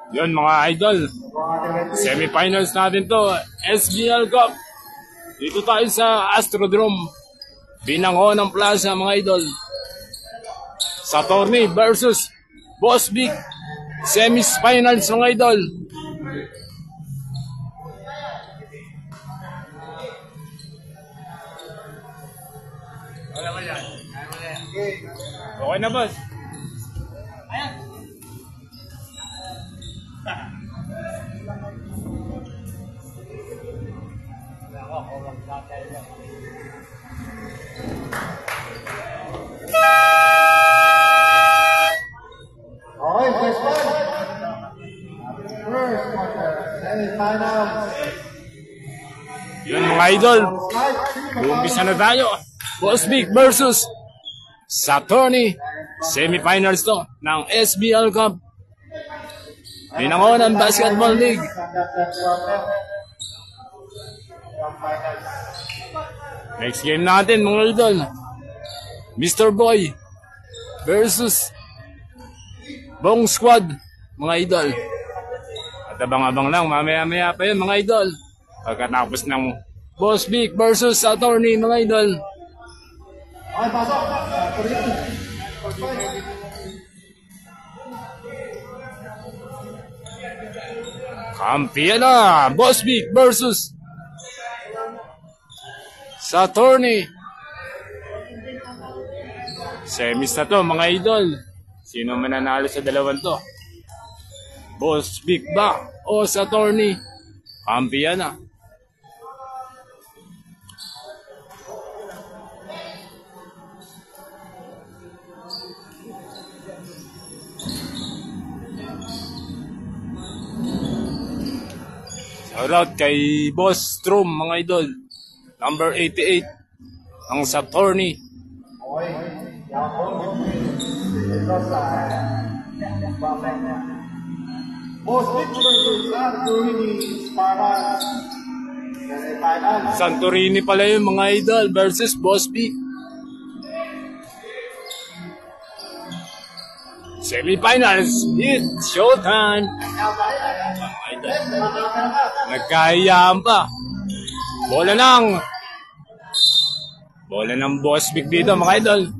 Yun mga idol, semifinals natin to, SBL Cup. Dito tayo sa Astrodrome, Binangonan Plaza mga idol. Saturni versus Boss Big, semifinals mga idol. Okay na boss? Ayan. Okay, first one. First quarter, semifinals. Yun mga idol, umpisa na tayo. Boss Big versus Saturni, semifinals to ng SBL Cup, Binangonan Basketball League. Next game natin mga idol, Mr. Boy versus Bong Squad mga idol. At abang-abang lang, mamaya-maya pa yun mga idol, pagkatapos ng Boss Big versus Saturni mga idol. Okay, pasok. Kampiyan na, Boss Big versus Saturni. Semis na to mga idol. Sino mananalo sa dalawang to? Boss Big ba o Saturni? Kampiyan na. Shoutout kay Boss Strom mga idol, number 88 ang Saturni. Okay, ito sa Boss Big versus Santorini Spartans, semifinals. Santorini pala yung mga idol versus Boss Big. Semifinals, it's showtime. Nagkahiyaan pa. Bola ng Boss Big dito mga idol.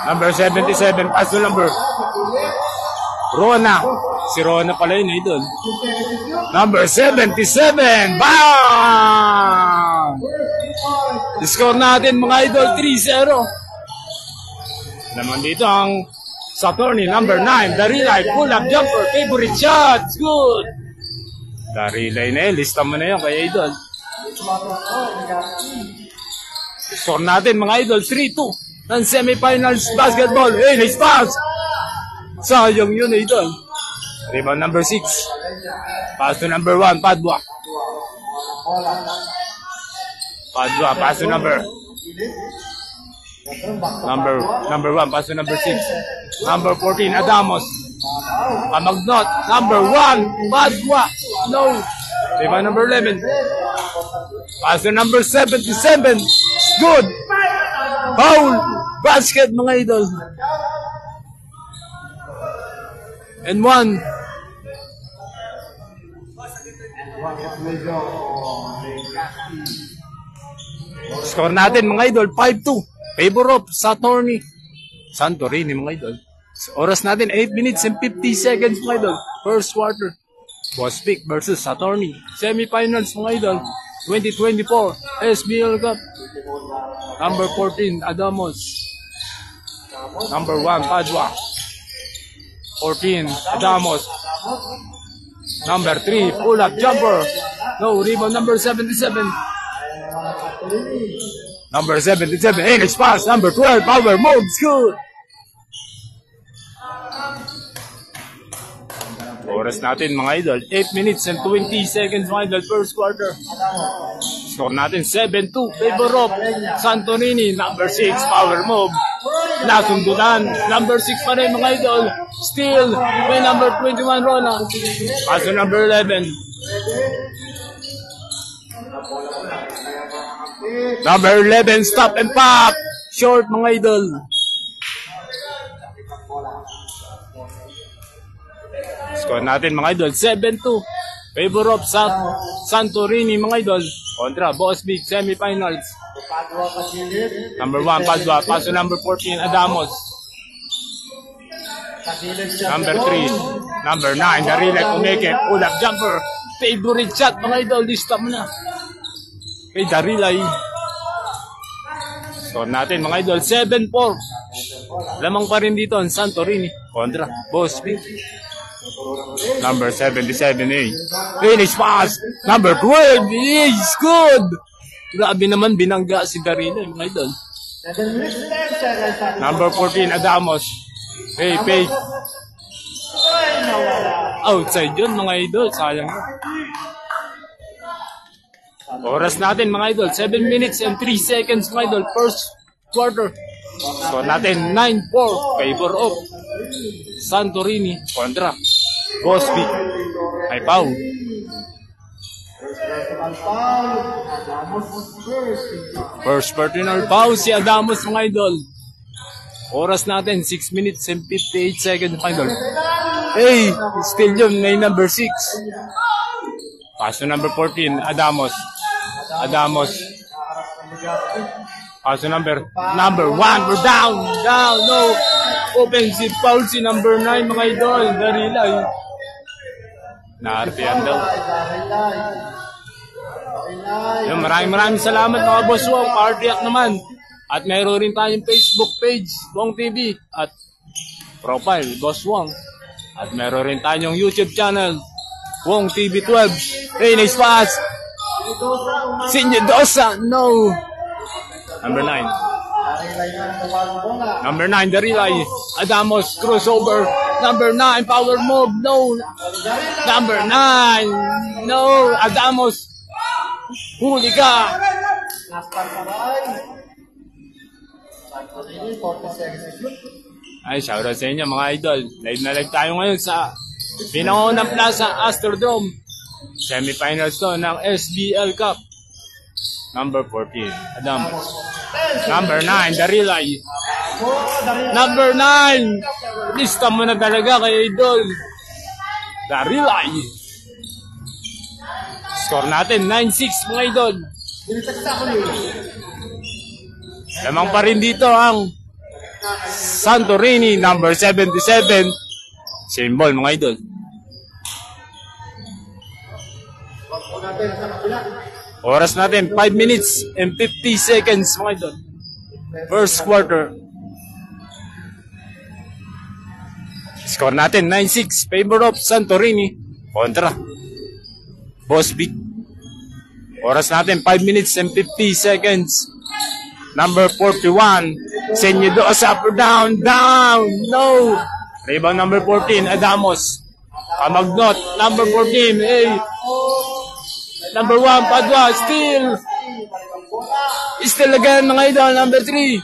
Number 77, pass to number Rona. Si Rona pala yun idol. Number 77, bam! Score natin mga idol, 3-0. Naman dito ang Saturni, number 9, Darilay, pull-up jumper, favorite shot, good. Darilay na yun, lista mo na yun kaya idol. Score natin mga idol, 3-2 ng semifinals basketball. Hey, nice pass! Sayang yun idol. Rebound number 6. Pass to number 1, Padua. Padua, pass to number 1, pass to number 6. Number 14, Adamos. Pamagnot, number 1, Padua. No. Rebound number 11. Pass to number 77. Good. Foul. Basket mga idol. And 1. Score natin mga idol, 5-2. Favor of Saturni. Santorini mga idol. Oras natin 8 minutes and 50 seconds mga idol. First quarter. Boss Big versus Saturni. Semifinals mga idol. 2024 SBL Cup. Number 14 Adamos. Number 1 Padua. 14 Adamos. Number 3 pull-up jumper. No, rebound number 77. Number 77, English pass. Number 12, power mode, good. Oras natin mga idol, 8 minutes and 20 seconds mga idol, first quarter. Score natin 7-2, favor of Santorini. Number 6, power move. Nasundutan, number 6 pa rin mga idol. Still, may number 21, Rona. Paso number 11. Number 11, stop and pop. Short, mga idol. Score natin, mga idol, 7-2. Favor of Santorini, mga idol. Kontra, Boss Big, semifinals. Padua Pasilid. Number 1, Padua. Paso number 14, Adamos. Pasilid siya. Number 3, number 9, Darilay Umeke. Pull up jumper. Favorite shot, mga idol. Lista mo na. Kay Darilay. Score natin, mga idol, 7-4. Lamang pa rin dito ang Santorini. Kontra, Boss Big. Number 77A. Finish pass. Number 12. Is good. Grabe naman binangga si Darilay, mga idol. 7 minutes, 10 seconds. Number 14, Adamos. Hey, Ay, nawala. outside yun, mga idol. Sayang na. Oras natin, mga idol. 7 minutes and 3 seconds, mga idol. First quarter. So natin, 9-4. Favor of Santorini kontra Boss B. Ay Pau. First personal foul si Adamos, mga idol. Oras natin, 6 minutes and 58 seconds, mga idol. Hey, still yun, may number 6. Paso number 14, Adamos. Paso number 1, we're down, no. Offensive foul si number 9, mga idol. Darilay. Na-RPM daw. Yung maraming salamat, mga boss Wong. Cardiac naman. At mayroon rin tayong Facebook page, Wong TV. At profile, Boss Wong. At mayroon rin tayong YouTube channel, Wong TV 12. Hey, nice pass. Sinyadosa, no. Number 9. Number 9, Darilay. Adamos, crossover. Number 9, power move, no. Number 9, no. Adamos. Huli ka. Ay, shoutout sa inyo, mga idol. Live na live tayo ngayon sa pinangunang plaza, Astrodome. Semifinals to ng SBL Cup. Number 14, Adamos. Number 9, Darilay. Number 9, lista mo na talaga kay idol. Darilay. Score natin, 9-6, mga idol. Lamang pa rin dito ang Santorini, number 77. Symbol, mga idol. Oras natin, 5 minutes and 50 seconds, mga idol. First quarter. Score natin, 9-6. Favor of Santorini kontra Boss Big. Oras natin, 5 minutes and 50 seconds. Number 41. Senyedo up or down. No. Rebound number 14, Adamos. Kamagnot, number 14. Hey. Number 1, Padua, still again, mga idol, number 3.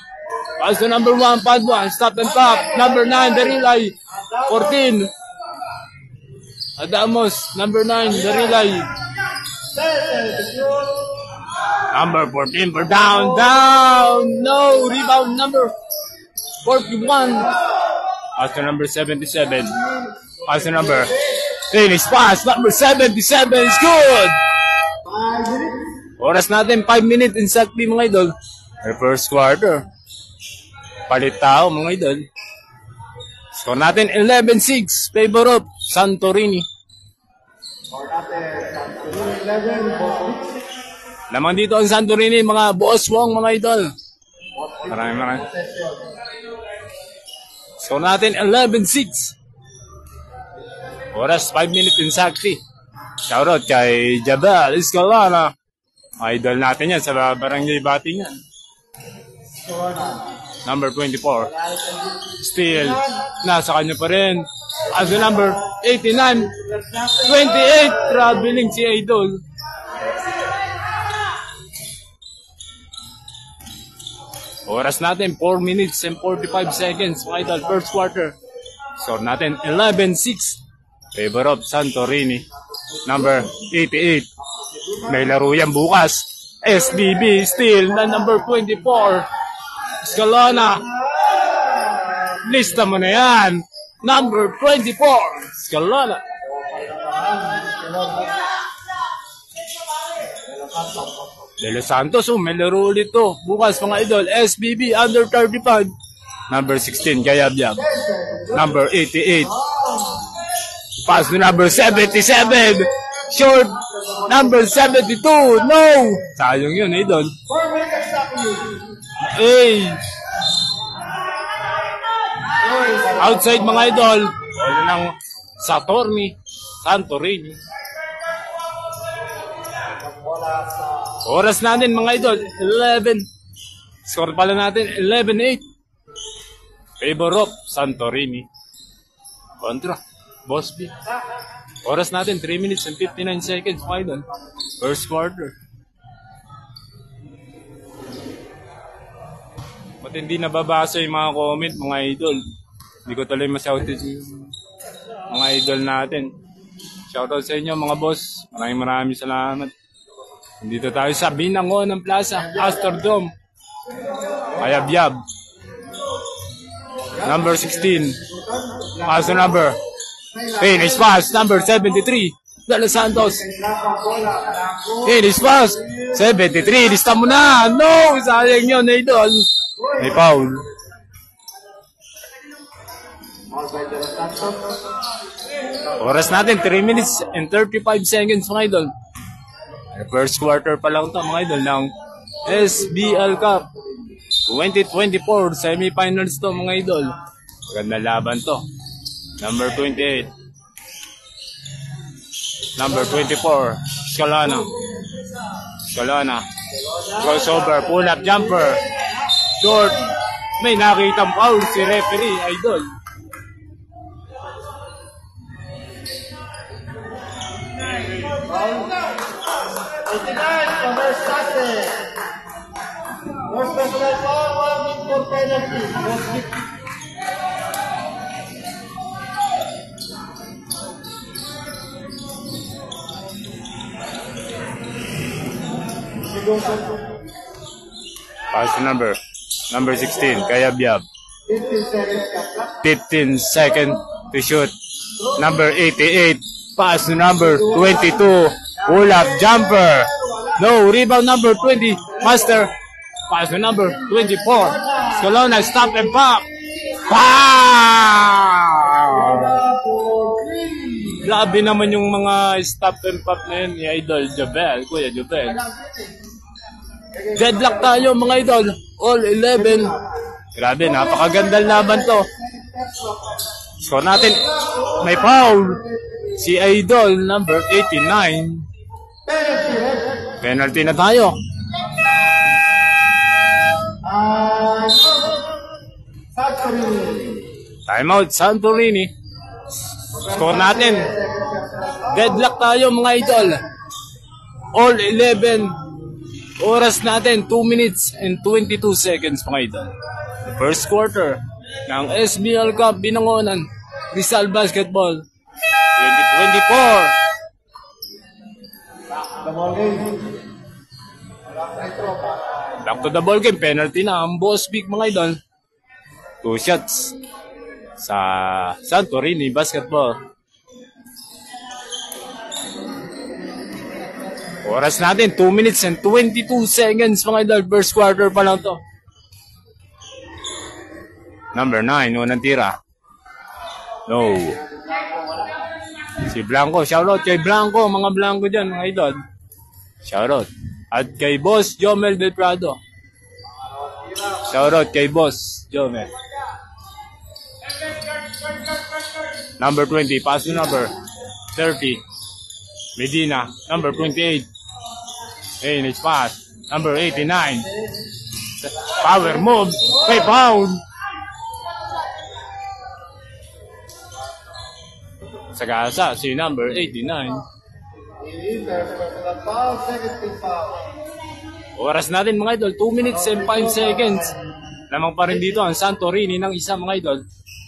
Pass to number 1, Padua, stop and pop. Number 9, Darilay. 14. Adamos, number 9, Darilay. Number 14 for down. No, rebound number 41. Pass to number 77. Pass to number finish pass. Number 77 is good. Oras natin 5 minutes exactly, mga idol. First quarter. Palit tao, mga idol. Score natin 11-6. Favor of Santorini. Lamang dito ang Santorini, mga Boss Wong, mga idol. Maraming. Score natin 11-6. Oras 5 minutes exactly. Shoutout kay Jabal Escalana. Idol natin yan sa Barangay Batingan. Number 24. Still, nasa kanya pa rin. As the number 89. 28. Traveling si Idol. Oras natin, 4 minutes and 45 seconds. Mga idol, first quarter. Score natin, 11-6. Favor of Santorini. Number 88. May laro yan bukas. SBB still na number 24. Scalona. Lista mo na yan. Number 24. Scalona. De Los Santos, may laro ulit to. Bukas mga idol, SBB under 35. Number 16, Gayabyab. Number 88. Pass to number 77. Short. Number 72. No! Sayang yun, idol. 4 minutes na po. Hey! Outside mga idol. Wala ng Santorini. Oras natin mga idol, 11. Score pala natin, 11-8. Favor of Santorini. Kontra, Boss B. Oras natin, 3 minutes and 59 seconds mga idol. First quarter. Ba't hindi nababasa yung mga comment mga idol? Hindi ko tuloy ma-shoutout yung mga idol natin. Shoutout sa inyo mga boss. Maraming salamat. Dito tayo sa Binangonan Plaza, Astrodome. Gayabyab. Number 16. Pass number. Finish pass. Number 73. De Los Santos. Finish pass. 73. Lista mo na. No! Sayang yun, idol. May foul. Oras natin, 3 minutes and 35 seconds mga idol. First quarter pa lang ito mga idol ng SBL Cup 2024 semifinals to mga idol. Maganda laban to. Number 28. Number 24. Scalona. Crossover. Pull up jumper. Short. May nakitang foul si referee idol. Most personal foul, 1 minute for penalty. Pass number 16, Gayabyab. 15 seconds ka. 15 seconds to shoot. Number 88, pass to number 22, pull up jumper. No, rebound number 20, Master. Pass to number 24, Scalona, stop and pop. Pow! Grabe naman yung mga stop and pop na yun ni Idol Jobel, Kuya Jobel. Deadlock tayo mga idol. All 11. Grabe, napakagandang laban to. Score natin. May foul. Si Idol number 89. Penalty na tayo. Timeout, Santorini. Score natin. Deadlock tayo mga idol. All 11. Oras natin, 2 minutes and 22 seconds mga idol. The first quarter ng SBL Cup Binangonan Rizal Basketball 2024. Back to the ball game. Penalty na ang Boss Big mga idol. 2 shots sa Santorini Basketball. Oras natin, 2 minutes and 22 seconds mga idol. First quarter pa lang to. Number 9, unang tira. No. Si Blanco, shoutout kay Blanco, mga Blanco dyan mga idol. Shoutout. At kay Boss Jomel Del Prado. Shoutout kay Boss Jomel. Number 20, pass to number 30. Medina, number 28. Hey, nice pass. Number 89. Power move. May foul. Sagasa, si number 89. Oras natin mga idol, 2 minutes and 5 seconds. Lamang pa rin dito ang Santorini ng isa mga idol.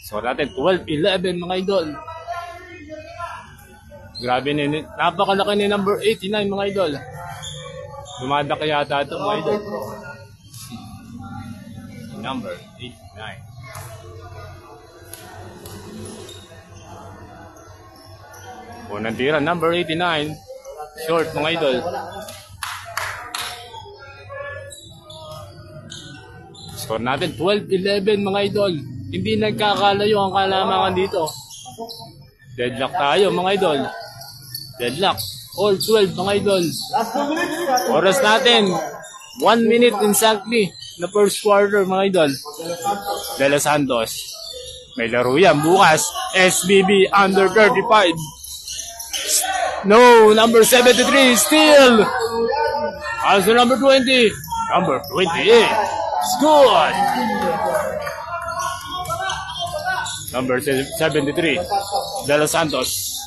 So natin, 12-11 mga idol. Grabe na, napakalaki ni number 89 mga idol. Lumada ka yata ito mga idol. Number 89. Unang tira, number 89. Short mga idol. Score natin 12-11 mga idol. Hindi nagkakalayo ang kalamangan dito. Deadlock tayo mga idol. Deadlock. All 12 mga idol. Oras natin 1 minute exactly na first quarter mga idol. De Los Santos. May laro yan bukas. SBB under 35. No, number 73 still. Also number 20. Number 28. Scored. Number 73. De Los Santos.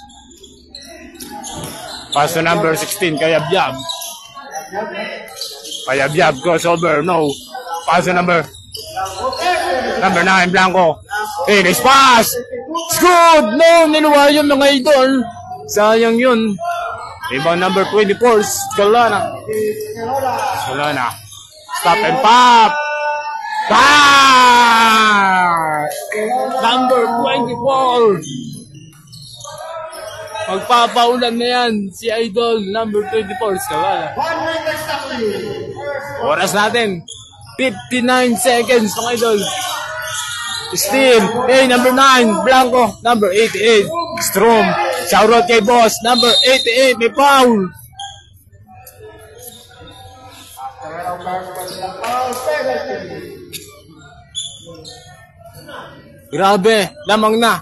Pass to number 16. Kayabyab. Kayabyab crossover. No. Pass to number 9. Blanco. Finish pass. Scored. No, niluwa yun mga idol. Sayang yun. Ibang number 24, Scalona. Stop and pop. Pass! Number 24. Magpapaulan na yan si Idol, number 24, Scalona. Oras natin, 59 seconds, mga Idol. Steam, hey, number 9, Blanco, number 88, Strom. Shoutout kay boss, number 88, may foul. Grabe, lamang na.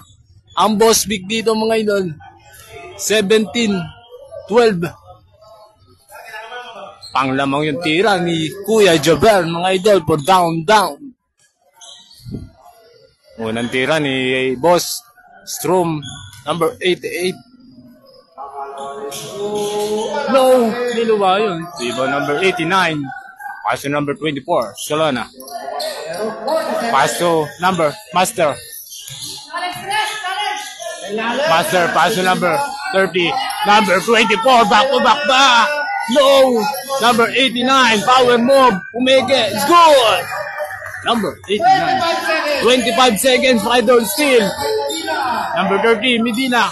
Ang boss big dito mga idol. 17-12. Panglamang yung tira ni Kuya Jobel mga idol for down. Unang tira ni boss Strom. Number 88. No, niluwa yun. Diba number 89. Pass to number 24. Solana. Pass to number Master. Pass to number 30. Number 24. Back to back ba? No. Number 89. Power move. Umege. It's good. Number 89. 25 seconds. Idol still. Number 30, Medina,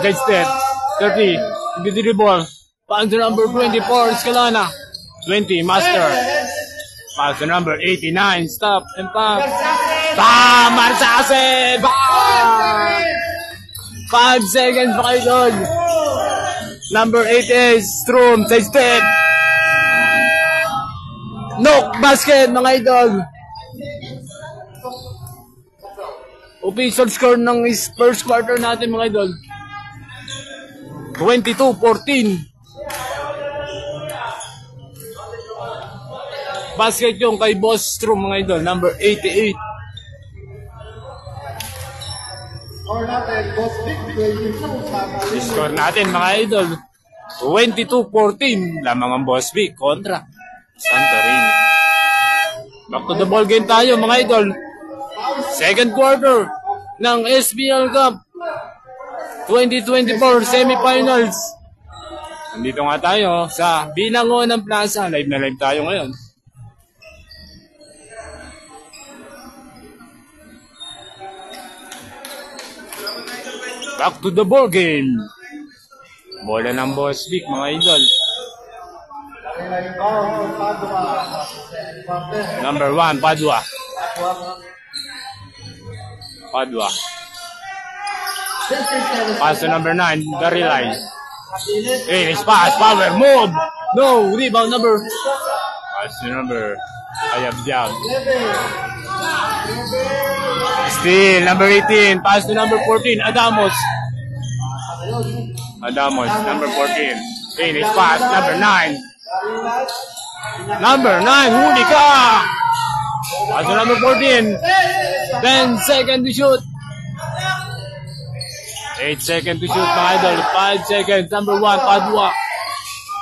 side step. 30, the ball. Pass to number 24, Scalona. 20, Master. Pass to number 89, stop and pop. Bam! Marsase! Bam! 5 seconds, mga idol. Number 8 is Strom, side step. Knock basket, mga idol. Official score ng first quarter natin mga idol. 22-14. Basket yung kay Boss Strom mga idol. Number 88. Score natin mga idol. 22-14. Lamang ang Boss Big kontra Santorini. Back to the ball game tayo mga idol. Second quarter ng SBL Cup 2024 semifinals. Nandito nga tayo sa Binangonan Plaza. Live na live tayo ngayon. Back to the ball game. Bola ng Boss Vic mga idol. Number 1, Padua. Pass to number 9, Darilay. Finish pass, power, move. No, rebound number. Pass to number Kayabyab. Still, number 18, pass to number 14, Adamos, number 14. Finish pass, number 9. Number 9, huli ka! Pass to number 14. 10 seconds to shoot. 8 seconds to shoot mga idol. 5 seconds. Number 1, Padua.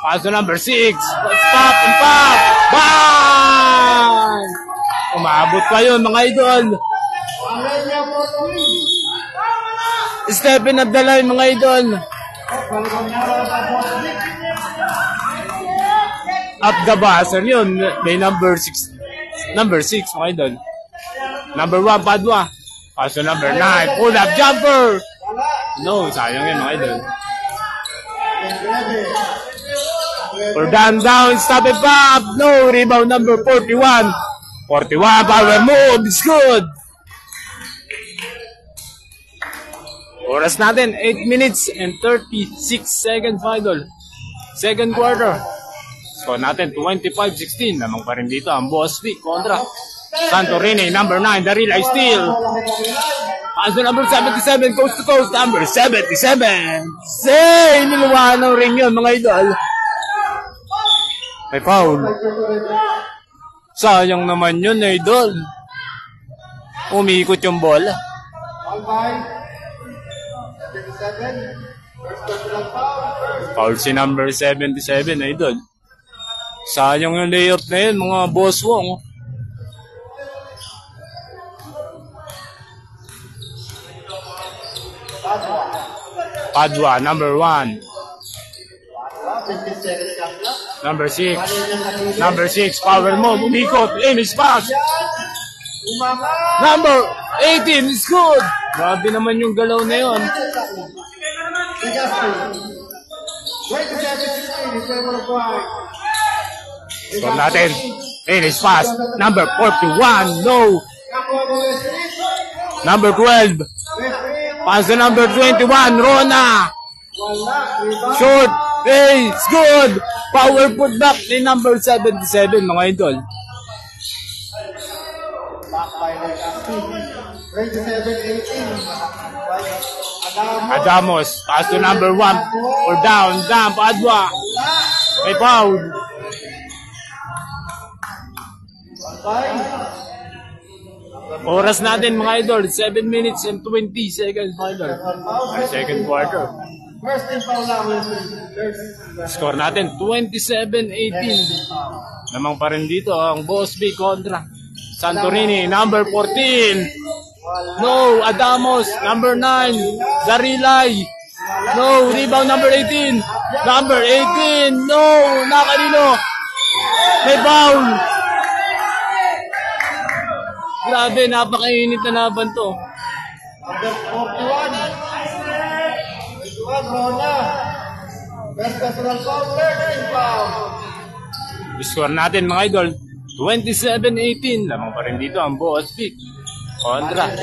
Pass to number 6. Stop and pop. Bang! Umabot pa yun mga idol. Step in at the line mga idol. up the buzzer yun. May number 6. Number 6, mga idol. Number 1, Padua. Paso number 9, pull up jumper. No, sayang yun, mga idol. For down, stop it up. No, rebound number 41. 41, power move, it's good. Oras natin, 8 minutes and 36 seconds, idol. Second quarter. Score natin, 25-16. Namang pa rin dito ang Boss Vic kontra Santorini, number 9, Darila Steele. Paso number 77, coast to coast, number 77. Say, niluwahan ng ring yun, mga idol. May foul. Sayang naman yun, idol. Umiikot yung bola. Foul si number 77, idol. Sayang yung layup na yun, mga boss wong. Padua, number 1. Number 6. Number 6, power move, umikot, image pass. Number 18 is good. Grabe naman yung galaw na yun. Score natin. Finish pass. Number 41. No. Number 12. Pass to number 21. Rona. Short. Hey, it's good. Power putback ni number 77, mga idol. 27-18. Adamos. Pass to number 1. Or down. Padua. May foul. Oras natin, mga idol. 7 minutes and 20 seconds, mga idol. Second quarter. First and foul lang. Score natin, 27-18. Namang pa rin dito ang Boss B kontra Santorini, number 14. No, Adamos, number 9. Darilay. No, rebound number 18. Number 18. No, nakalino. May foul. Grabe, napakainit na laban to. Number 41. 21, Rona. First personal foul, third and foul. Score natin, mga idol, 27-18. Lamang pa rin dito ang Boss Vic kontra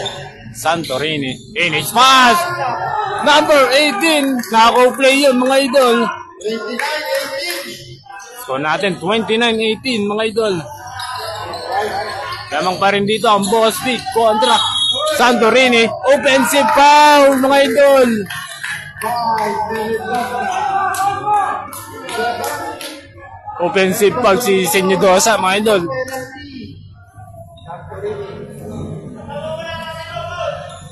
Santorini. Finish pass. Number 18. Nako-play yun, mga idol. 29-18. Score natin, 29-18, mga idol. Lamang pa rin dito ang Boss Vic kontra Santorini. Offensive foul, mga idol. Offensive foul si Senyodosa, mga idol.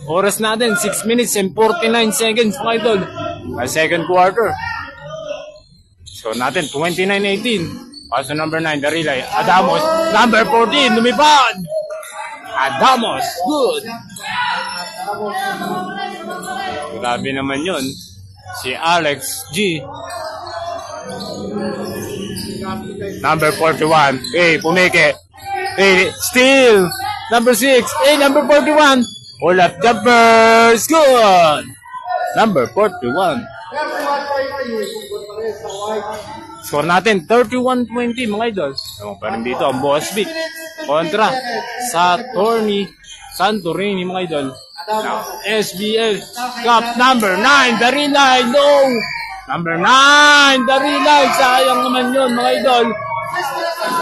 Oras natin, 6 minutes and 49 seconds, mga idol. Second quarter. So natin, 29-18. Paso number 9, Darilay. Adamos. Number 14, lumipad. Adamos. Good. Grabe naman yun. Si Alex G. Number 41. Hey, pumike. Hey, still. Number 6. Hey, number 41. Pull up jumpers. Good. Number 41. Score natin, 31-20, mga idol. So, parang dito ang Boss Vic kontra Santorini, mga idol. Now, SBL Cup number 9, Darilay. No! Number 9, Darilay. Sayang naman yun, mga idol.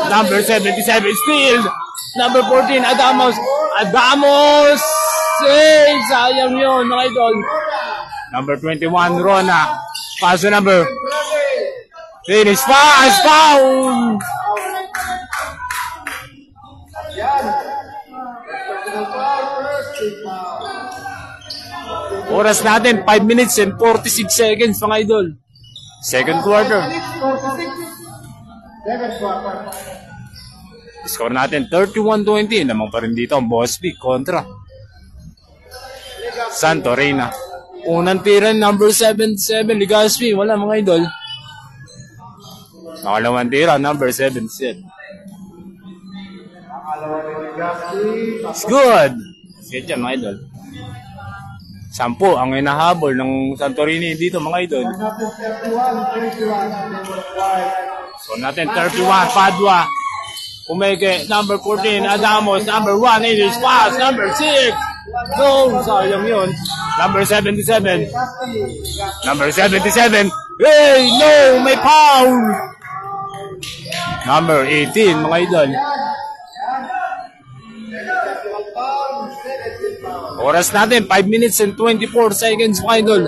Number 77, Steele. Number 14, Adamos. Hey, sayang yun, mga idol. Number 21, Rona. Paso number. Finish pass, foul. Oras natin, 5 minutes and 46 seconds, mga idol. Second quarter. Score natin, 31-20. Namang pa rin dito ang Boss Vic kontra Santorini. Unang tira, number 77, Ligaspi. Wala, mga idol. Nakalawang tira, number 77. It's good. Good yan, mga idol. 10 ang hinahabol ng Santorini dito, mga idol. So natin, 31, Padua. Umeke, number 14, Adamos, number 1, English pass, number 6. No, sayang yun. Number 77. Number 77. Hey, no, may foul. Number 18, mga idol. Oras natin, 5 minutes and 24 seconds, mga idol.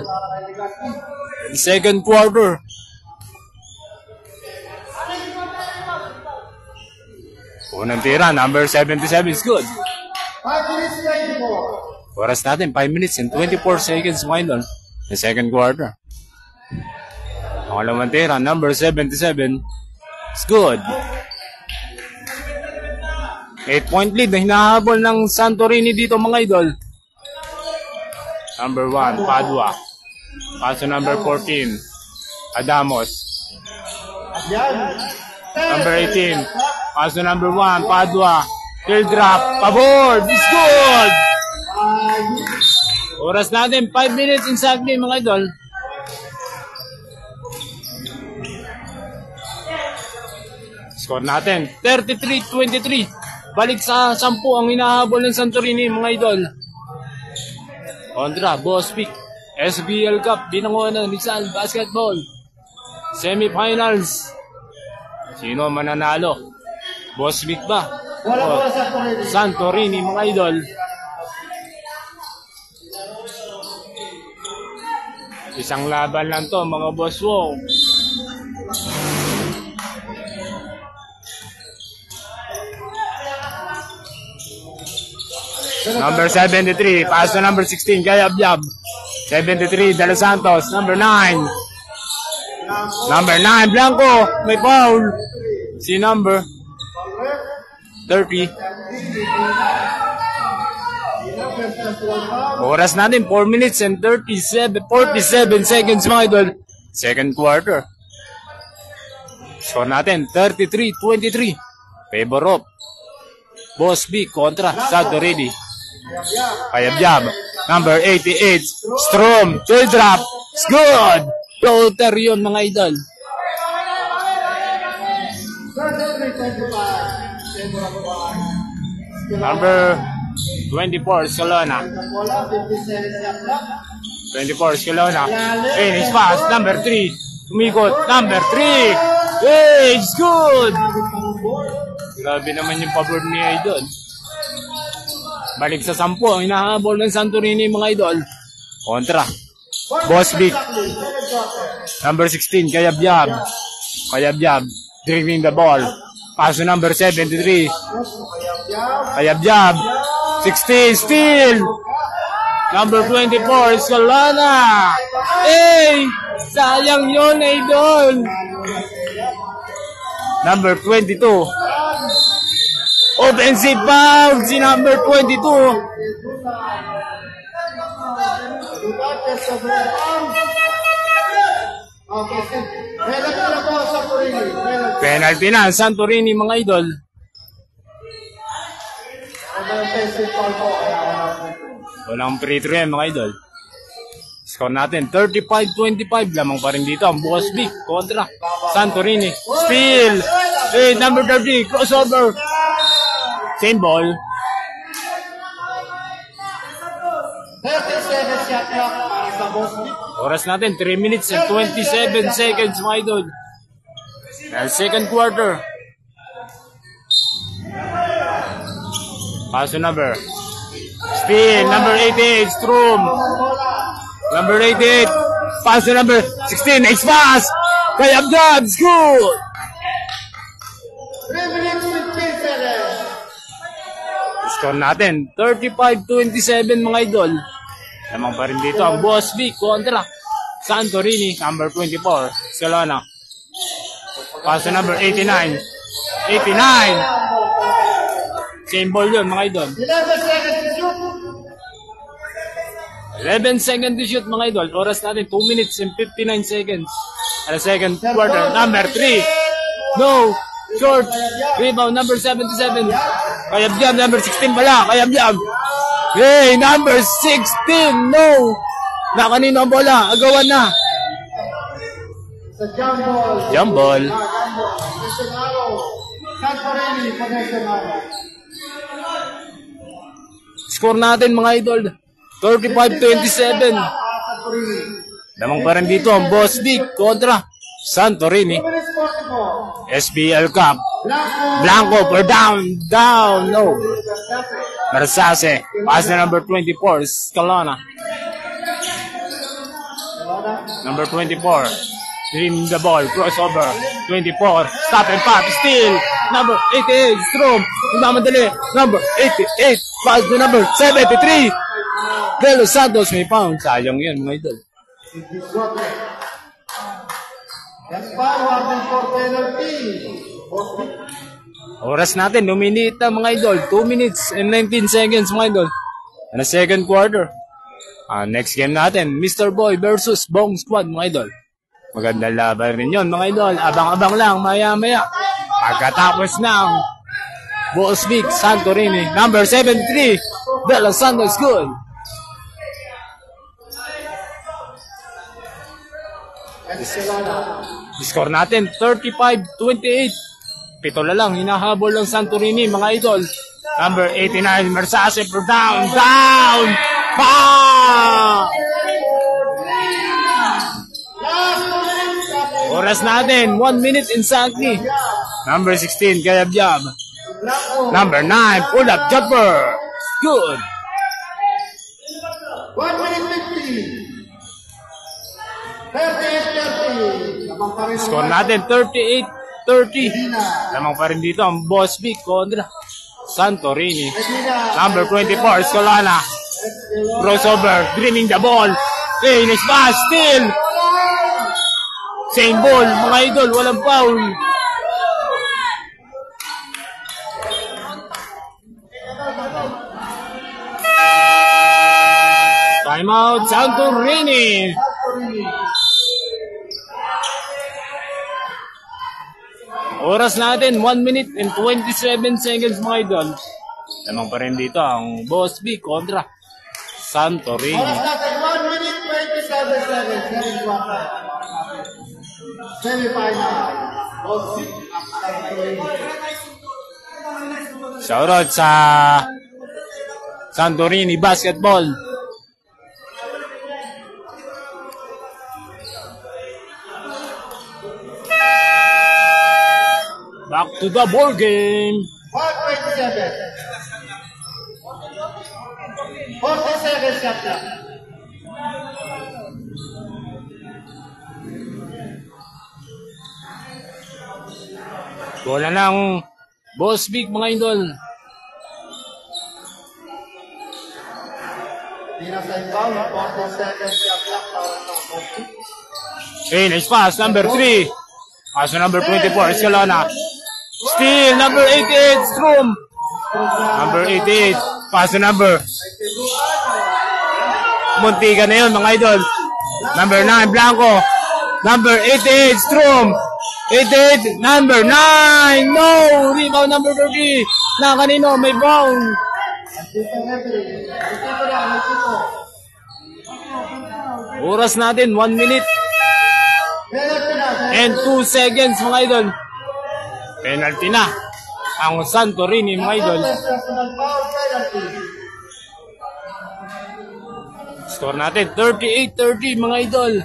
Second quarter. Unang tira, number 77 is good. 5 minutes 24. Oras natin, 5 minutes and 24 seconds, mga idol. The second quarter. Pangalawang tira, number 77 is good. 8-point lead na hinahabol ng Santorini dito, mga idol. Number 1, Padua. Paso number 14, Adamos. Yan. Number 18, paso number 1, Padua. Field drop, pabord, is good! Oras natin, 5 minutes exactly, mga idol. Score natin, 33-23. Balik sa 10 ang hinahabol ng Santorini, mga idol. Kontra, Bospic, SBL Cup, Binangonan, Rizal, Basketball. Semifinals. Sino mananalo? Bospic ba? Wala sa Santorini, mga idol. Isang laban lang to, mga boss. Wow. Number 73, paso number 16, Gayabyab. 73, De Los Santos. Number 9. Number 9, Blanco. May foul. Si number 30. Oras natin, 4 minutes and 47 seconds, mga idol. Second quarter. Score natin, 33-23. Favor of Boss B kontra Santorini. Kayabyab. Number 88, Strom. Field drop. It's good. Floater yun, mga idol. Number 24, Solona. 24, Solona. Hey, it's fast. Number 3. Umikot. Number 3. Hey, it's good. Grabe naman yung pabor ni idol. Balik sa 10 ang hinahabol ng Santorini, mga idol. Kontra. Boss Vic. Number 16, Kayabyab. Kayabyab. Driving the ball. Paso number 73. Kayabyab. 16, steal. Number 24, Solana. Hey! Sayang yun, idol. Number 22. Offensive foul. Si number 22. Penalty na, Santorini, mga idol. Walang free throw yan, mga idol. Score natin, 35-25. Lamang pa rin dito ang Boss Vic kontra Santorini. Steal. Hey, number 30, crossover. Same ball. 37 shot clock para sa Boss Vic. Oras natin, 3 minutes and 27 seconds, mga idol. Second quarter. Paso number. Steal, number 88, Strom. Number 88, paso number 16, next pass. Kayabyab, good. 3 minutes 15 seconds. Score natin, 35-27, mga idol. Lamang pa rin dito ang Boss Vic kontra Santorini, number 24, Solana. Paso number 89. 89. Same ball yun, mga idol. 11 seconds to shoot. 11 seconds to shoot, mga idol. Oras natin, 2 minutes and 59 seconds. At second quarter, number 3. No. Short. Rebound, number 77. Kayab-yab, number 16 pala. Kayab-yab. Hey, number 16. No. Na kanino ang bola? Agawan na. Sa jump ball. Jump ball. Nacionalo. Santorini for Nacionalo. Score natin mga idol. 35-27. Santorini. Lamang pa rin dito ang Boss Big kontra Santorini. 2 minutes 44. SBL Cup. Blanco. Blanco for down. No. Marsase. Pass na number 24. Scalona. Number 24. Dream the ball. Crossover. 24. Stop and pop. Steal. Number 88. Strom. Nagmamadali. Number 88. Pass to number 73. De Los Santos may pound. Sayang yan mga idol. Gaspar, warning for penalty. Oras natin, luminita mga idol. 2 minutes and 19 seconds mga idol. And a second quarter. Next game natin, Mr. Boy versus Bong Squad mga idol. Magandang laban rin yun mga idol. Abang-abang lang, maya-maya. Pagkatapos ng Boss Big Santorini. Number 73, De Los Santos good. Score natin, 35-28. Pito na lang, hinahabol ng Santorini, mga idol. Number 89, Marsase for down. Oras natin, 1 minute exactly. Number 16, Kayab-yab. Number 9, pull-up jumper. Good. 1 minute 50. 38-30. Score natin, 38-30. Lamang pa rin dito ang Boss Big kontra Santorini. Number 24, Scalona. Crossover, dreaming the ball. Hey, next pass, still. Same ball, mga idol, walang foul. Timeout, Santorini. Oras natin, 1 minute and 27 seconds mga idol. Lamang pa rin dito ang Boss B kontra Santorini. Oras natin, 1 minute 27 seconds. Semi-final. Shoutout sa Santorini Basketball. Back to the ball game. 1:27. 40 seconds kapta. Bola ng Boss Big mga idol. Di na sa ikaw, 40 seconds kapta para sa coach. Okay, nice pass. Number 3. Pass to number 24, Escalona. Steal, number 88, Strom. Number 88, pass to number. Muntika na yun, mga idol. Number 9, Blanco. Number 88, Strom. 88, number 9. No! Rebound number 30. Na kanino, may bound. Oras natin, 1 minute and 2 seconds, mga idol. Penalty na ang Santorini, mga idol. Score natin, 38-30, mga idol.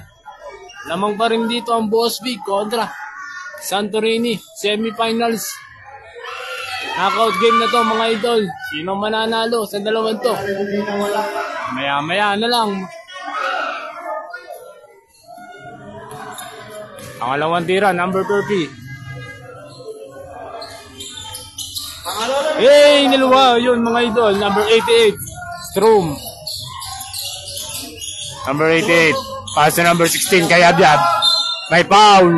Lamang pa rin dito ang Boss Big kontra Santorini. Semifinals. Knockout game na to, mga idol. Sino mananalo sa dalawang to? Maya-maya na lang. Pangalawang tira, number 30. Hey, niluwa yun mga idol. Number 88, Strom. Number 88, pass to number 16, Kayab-yab. May foul.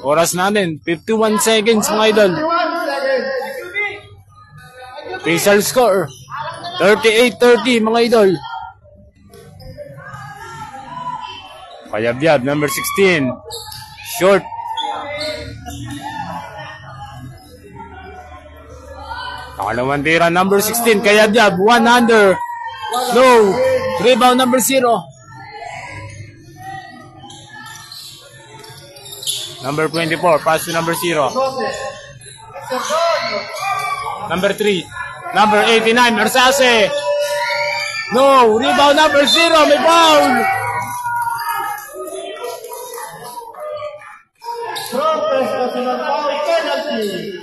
Oras natin, 51 seconds mga idol. Official score, 38-30 mga idol. Kayabyab, number 16. Short. Nakalawang tira, number 16. Kayabyab, 1 under. No. Rebound, number 0. Number 24, pass to number 0. Number 3. Number 89, Mersase. No. Rebound, number 0. May foul. Strong press personal foul penalty.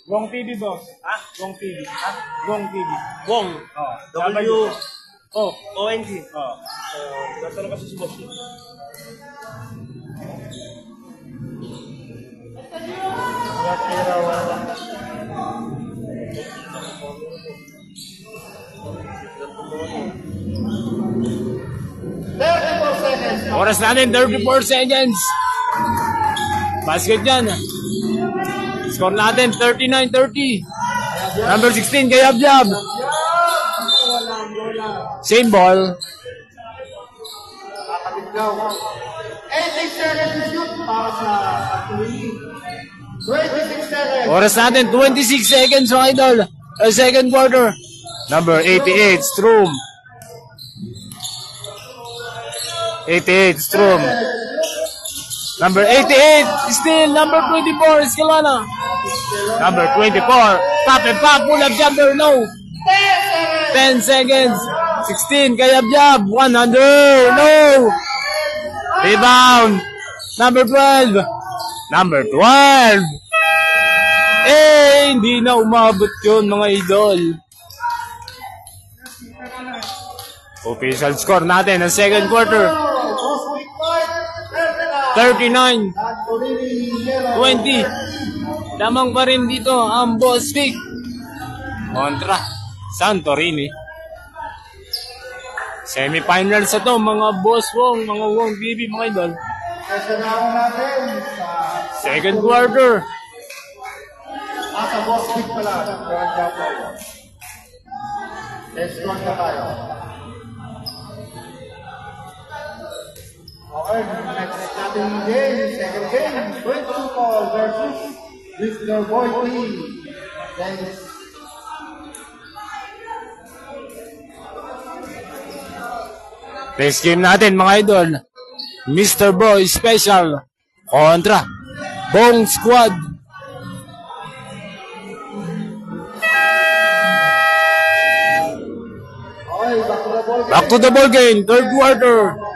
Wong TV, boss. Ha? Wong TV. Ha? Wong TV. Wong. W. Oh, ONG. Oh. Nasa na kasi si boss. Oras natin, 34 seconds. Basket yan. Score natin, 39-30. Number 16, Kayabyab. Same ball. 18 seconds to shoot para sa 26 seconds. Oras natin, 26 seconds, mga idol. Second quarter. Number 88, Strom. 88, Strom. Number 88, still number 24, Escalona. Number 24, pop and pop, pull up jumper, no. 10 seconds. 16, Kayabyab, 1 under, no. Rebound. Number 12. Number 12. Eh, hindi na umabot yun, mga idol. Official score natin ng second quarter. 39-20. Lamang pa rin dito ang Bostik kontra Santorini. Semifinals sa to, mga boss Wong, mga Wong BB, mga idol. Second quarter. Sa Bostik pala. Let's go na tayo. Okay, next natin game, second game, 22 ball versus Mr. Boy T. Dennis. Next game natin, mga idol. Mr. Boy Special kontra Bong Squad. Okay, Back to the ball game, third quarter.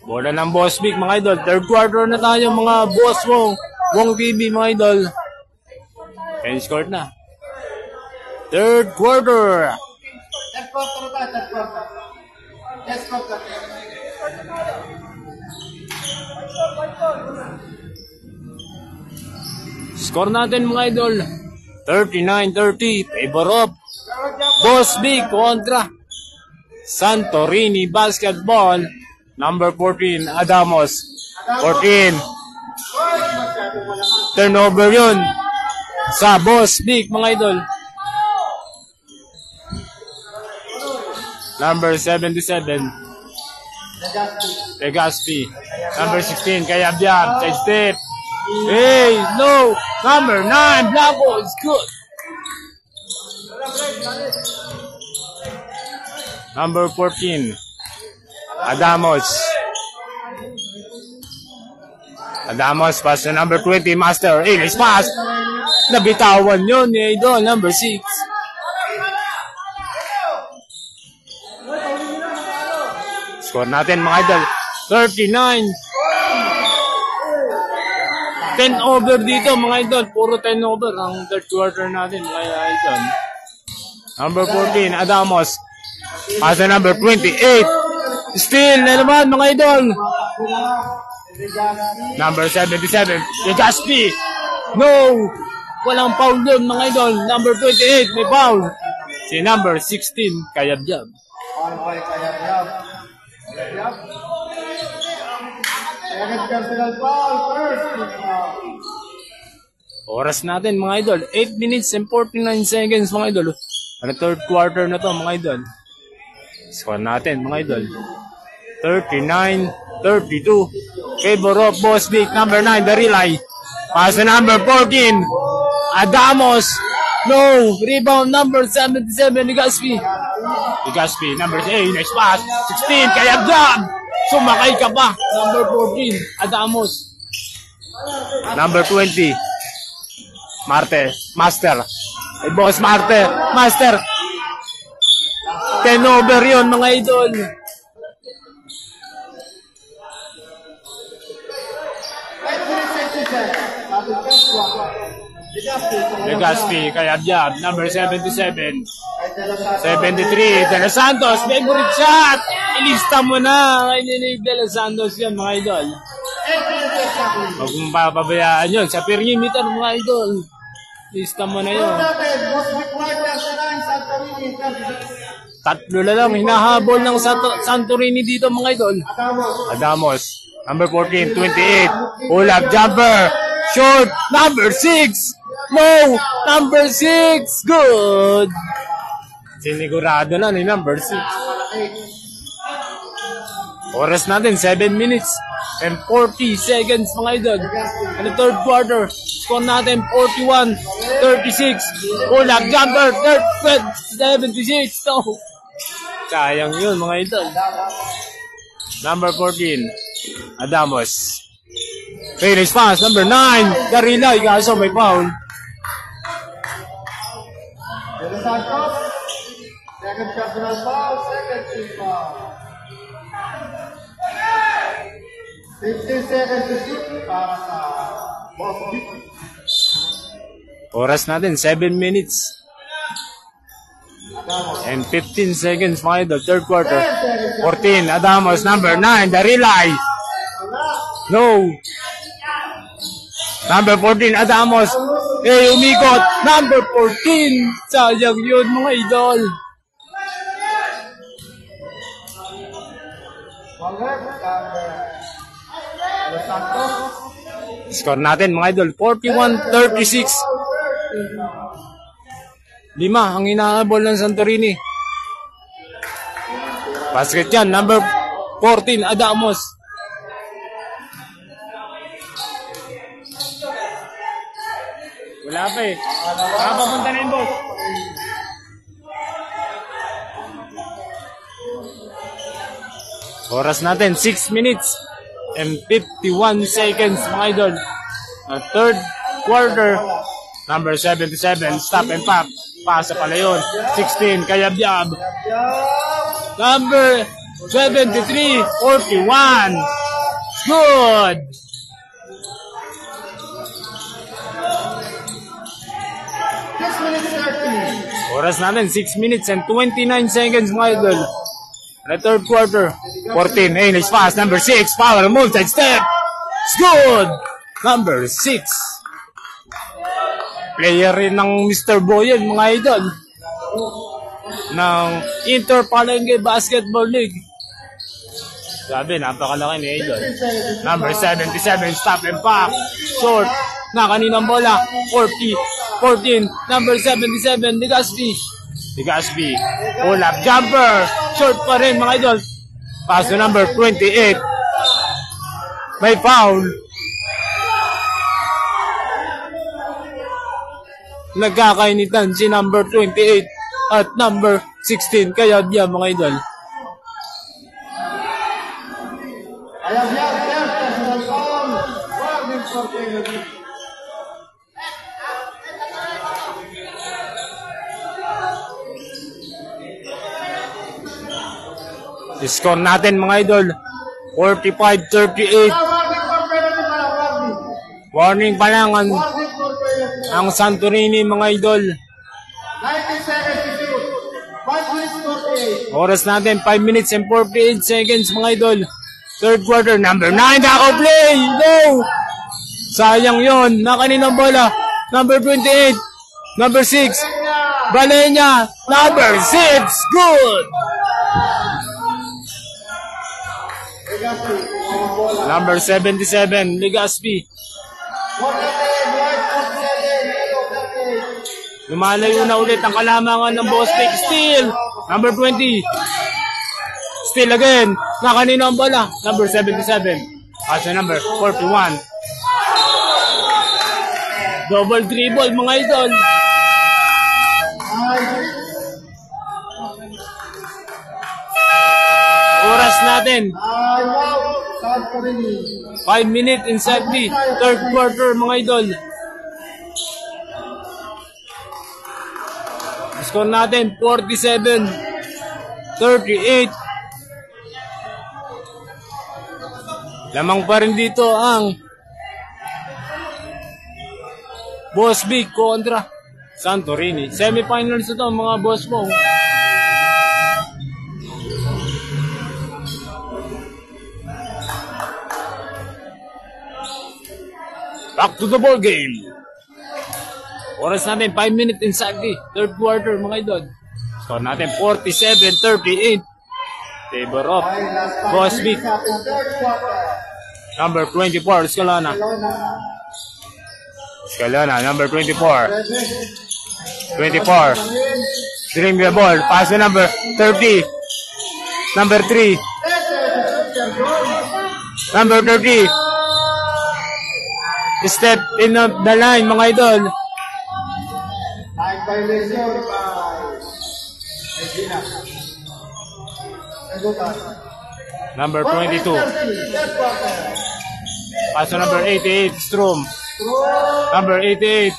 Bola ng Boss Vic, mga idol. Third quarter na tayo, mga boss Wong. Wong TV, mga idol. Ten score na. Third quarter. Third quarter na tayo, third quarter. Third quarter. Score natin, mga idol. 39-30. Favor of Boss Vic kontra Santorini Basketball. Number 14, Adamos. 14. Turnover yun sa Boss Vic, mga idol. Number 77, Legaspi. Number 16, Kayabyab. Side step. Hey, no. Number 9, Blanco. It's good. Number 14, Adamos. Adamos, pass to number 20, Master. Nice pass. Nabitawan yun, idol. Number 6. Score natin, mga idol. 39. 10 over dito, mga idol. Puro 10 over ang third quarter natin, mga idol. Number 14, Adamos. Pass to number 28. Still, na naman, mga idol. Number 77, Legaspi. No! Walang foul doon, mga idol. Number 28, may foul. Si number 16, Kayabyab. All by Kayabyab. Second personal foul. First team foul. Oras natin mga idol, 8 minutes and 49 seconds mga idol. Ano third quarter na to mga idol. Score natin mga idol. 39-32. Favor of Boss Vic, number 9, the relay. Pass to number 14. Adamos. No. Rebound number 77, Legaspi. Legaspi, number 8, nice pass. 16, kaya grab. Sumakay ka pa. Number 14, Adamos. Number 20. Master. Ay, Boss Master. 10 over yun, mga idol. Legaspi, kaya Abjab, number 77. 73, De Los Santos, favorite shot. Ilista mo na. Ngayon De Los Santos yun, mga idol. Huwag mong papabayaan yun. Sa perimeter, mga idol. Lista mo na yun. Tatlo na lang. Hinahabol ng Santorini dito, mga idol. Adamos. Number 14, 28. Pull up jumper. Short. Number 6. No. Number 6. Good. Sinigurado na ni number 6. Oras natin, 7 minutes and 40 seconds, mga idol. Ano third quarter? Score natin, 41-36. Pull up jumper, 76. No. Sayang yun, mga idol. Number 14, Adamos. Finish pass, number 9, Darilay. Kaso may foul. De Los Santos. Second personal foul. Second team foul. 15 seconds to shoot para sa Boss Vic. Oras natin, 7 minutes and 15 seconds, mga idol. Third quarter. 14, Adamos. Number 9, Darilay. No. Number 14, Adamos. Umikot. Number 14. Sayang yun, mga idol. Score natin, mga idol, 41-36. 5 ang inaabol ng Santorini. Basket yan, number 14, Adamos. Wala pa eh. Papunta na yung boss. Oras natin, 6 minutes and 51 seconds, mga idol. Third quarter, number 77, stop and pop. Pasa pala yun. 16, Kayabyab. Number 73, 41. Good. Oras natin, 6 minutes and 29 seconds, mga idol. The third quarter, 14, nice pass, number 6, power move, side step. It's good. Number 6. Player rin ng Mr. Boyan, mga idol. Ng Interpalengke Basketball League. Sabi, napakalaki ni idol. Number 77, stop and pop. Short. Na kaninang bola. 14, number 77, Legaspi. Pull up jumper. Short pa rin, mga idol. Pass to number 28. May foul. Nagkakainitan si number 28 at number 16. Kaya diyan, mga idol. Score natin, mga idol, 45-38. Warning pa lang ang Santorini, mga idol. 90 seconds to shoot. 5 minutes 48. Oras natin, 5 minutes and 48 seconds, mga idol. Third quarter, number 9, Dako play! No! Sayang yon. Nakaninang bola. Number 28. Number 6. Balenya. Number 6. Good! Legaspi. Number 77, Legaspi. Lumalayo na ulit ang kalamangan ng Boss Big. Steal. Number 20. Steal again. Na kanina ang bola. Number 77. Asa number 41. Double dribble mga idol. Oras natin. 5 minutes inside the third quarter mga idol. Score natin 47-38. Lamang pa rin dito ang Boss Big kontra Santorini. Semifinals ito mga boss mo. Back to the ball game. Oras natin 5 minutes inside the third quarter mga idol. Score natin 47-38. Favor of Boss Big. Number 24, Escalona. Escalona, number 24. 24. Dribble the ball. Pass to number 30. Number 3. Number 30. Step in the line mga idol. Number 22. Pass to number 88, Strom. Number 88.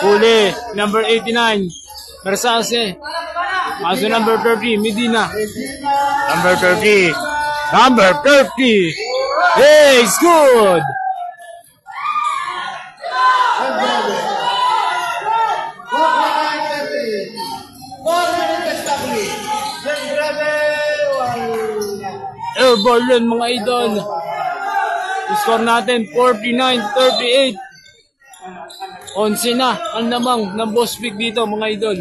Huli. Number 89. Versase. Pass to number 30, Medina. Number 30. Number 30. Hey, it's good. Airball yun mga idol. Score natin 49-38. 11 na ang namang ng Boss Big dito mga idol.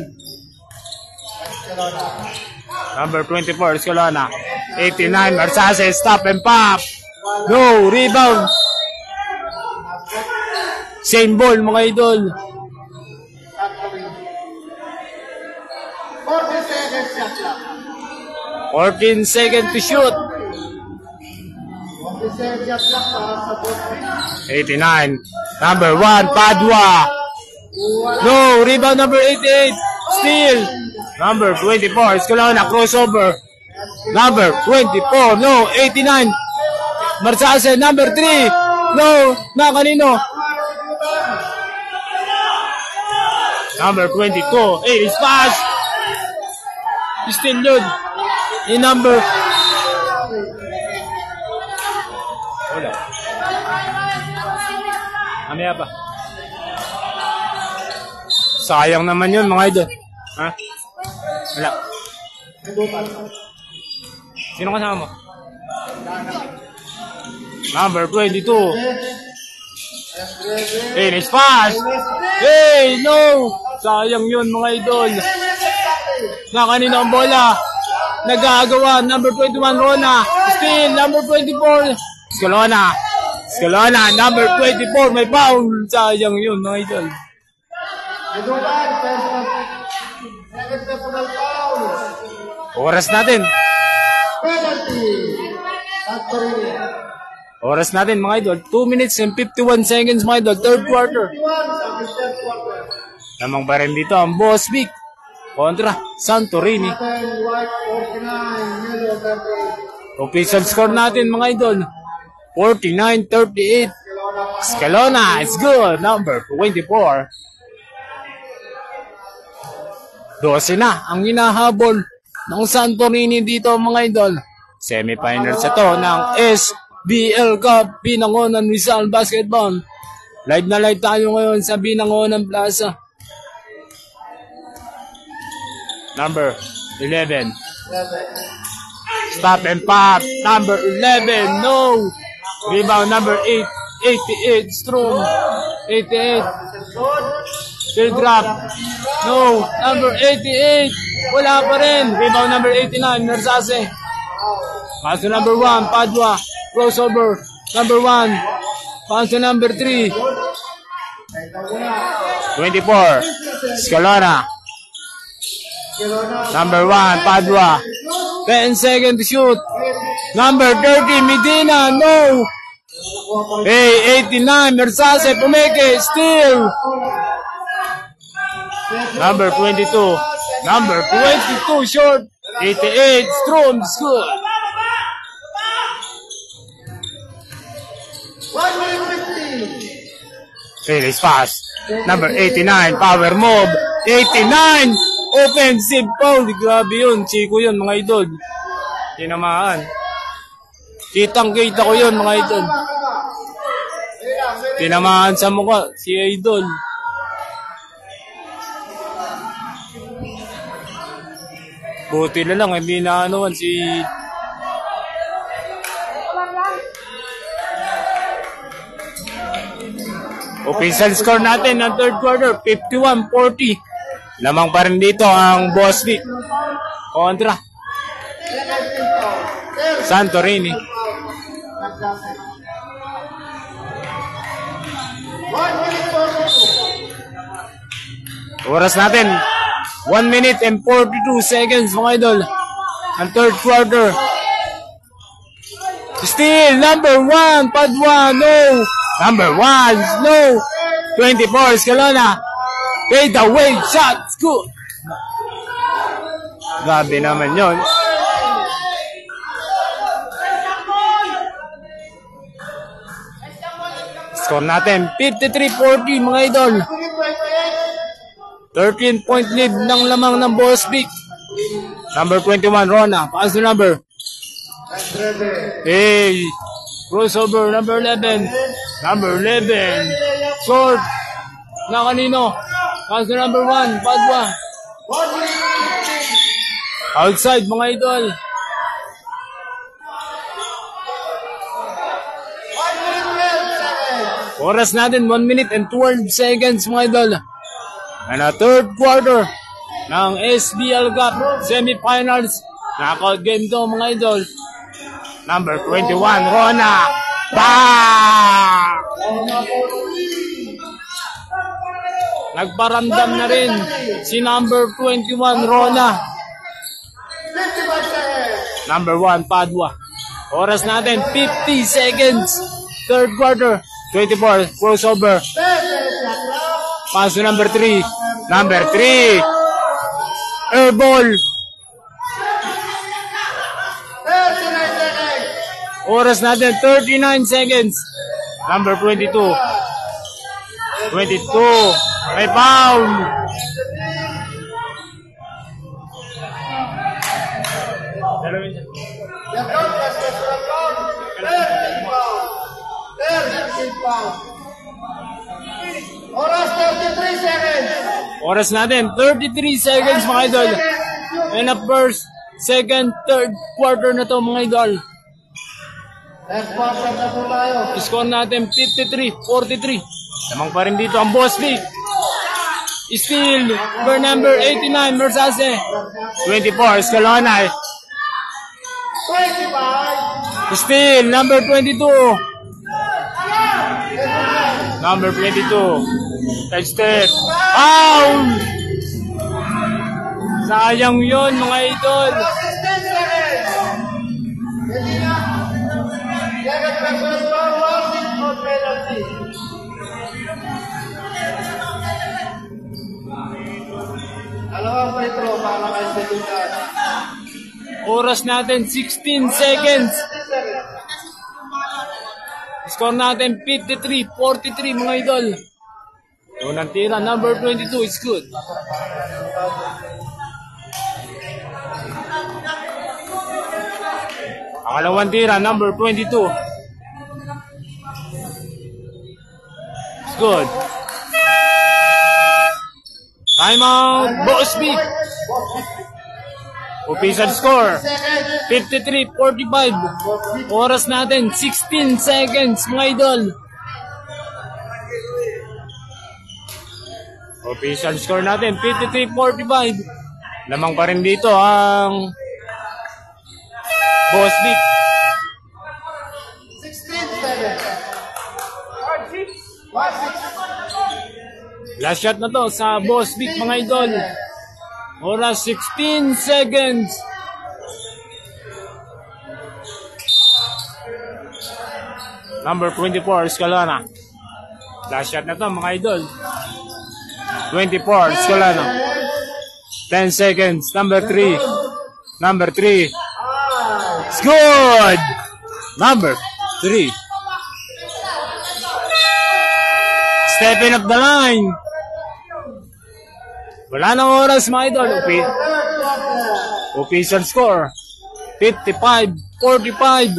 Number 24 Escalona. 89 Versase. Stop and pop. No rebound. Same ball mga idol. 14 seconds to shoot. 89. Number 1, Padua. No, rebound number 88. Steal. Number 24, Escalona, crossover. Number 24, no, 89. Marsase, number 3. No, na kanino? Number 22. Hey, it's fast. Still yun. In number wala. Amaya pa. Sayang naman yun mga idol. Ha? Wala. Sino kasama mo? Number 22. Hey, it's fast. Hey, no. Sayang yun mga idol. Na kanina ang bola. Nagagawa. Number 21, Rona. Still, number 24. Escalona. Escalona, number 24. May foul. Sayang yun, mga idol. Oras natin. Oras natin, mga idol. 2 minutes and 51 seconds, mga idol. Third quarter. Namang pa rin dito ang Boss Big kontra Santorini. Official score natin mga idol 49-38. Escalona is good. Number 24. 12 na ang hinahabol ng Santorini dito mga idol. Semifinals ito ng SBL Cup Binangonan Rizal Basketball. Live na live tayo ngayon sa Binangonan Plaza. Number 11. Stop and pop. Number 11. No. Rebound number 8. 88. Strom. 88. Still drop. No. Number 88. Wala pa rin. Rebound number 89. Mersase. Pass to number 1. Padua. crossover, number 1, pass to number 3, 24, Scalona, number 1, Padua, 10 seconds to shoot, number 30, Medina, no, hey, 89, Mersase, Pumeke, steal, number 22, short, 88, Strom, good. 1 minute 15. Finish fast. Number 89, power move. 89, offensive foul. Grabe yun. Chico yun, mga idol. Tinamaan. Kitang-kita ko yun, mga idol. Tinamaan sa mukha, si idol. Buti na lang, hindi na anuan si... Official score natin ng third quarter, 51-40. Lamang pa rin dito ang Boston kontra Santorini. 1 minute 42. Oras natin, 1 minute and 42 seconds, mga idol. Ang third quarter. Still, number 1, Padua, no. Number 1, no. 24, Scalona. Fade away shot, good. Grabe naman yun. Score natin, 53-40, mga idol. 13-point lead ng lamang ng Boss Big. Number 21, Rona. Pass the number. Hey, crossover, number 11. Number 11. Short. Na kanino? Pass the number 1, Padua. Outside, mga idol. Oras natin, 1 minute and 12 seconds, mga idol. And a third quarter ng SBL Cup semifinals. Knockout game to, mga idol. Number 21, Rona. Bang! Nagparamdam na rin si number 21, Rona. Number 1, Padua. Oras natin, 50 seconds. Third quarter, 24, crossover. Pass to number 3. Number 3. Air ball. Oras natin, 39 seconds. Number 22. 22. May foul. Oras 33 seconds. Oras natin, 33 seconds, mga idol. And up first, second, third quarter na to, mga idol. Next quarter na po tayo. Score natin 53-43. Lamang pa rin dito ang Boss Big. Still, for number 89, Mersase. 24, Scalona. 25. Still, number 22. Number 22. Touch step. Foul! Sayang yun, mga idol. 16 seconds. Hindi na. Second personal foul, warning or penalty. Dalawang free throw para kay Seguridad. Oras natin, 16 seconds. 16 seconds. Score natin, 53-43, mga idol. Unang tira, number 22 is good. Pangalawang tira, number 22. It's good. Timeout, Boss Big. Official score, 53-45. Oras natin, 16 seconds, mga idol. Official score natin, 53-45. Lamang pa rin dito ang Boss Big. Last shot na to sa Boss Vic, mga idol. Oras 16 seconds. Number 24, Escalona. Last shot na to, mga idol. 24, Escalona. 10 seconds. Number 3. Number 3. It's good! Number 3. Stepping up the line. Wala nang oras, mga idol. Official score. 55-45.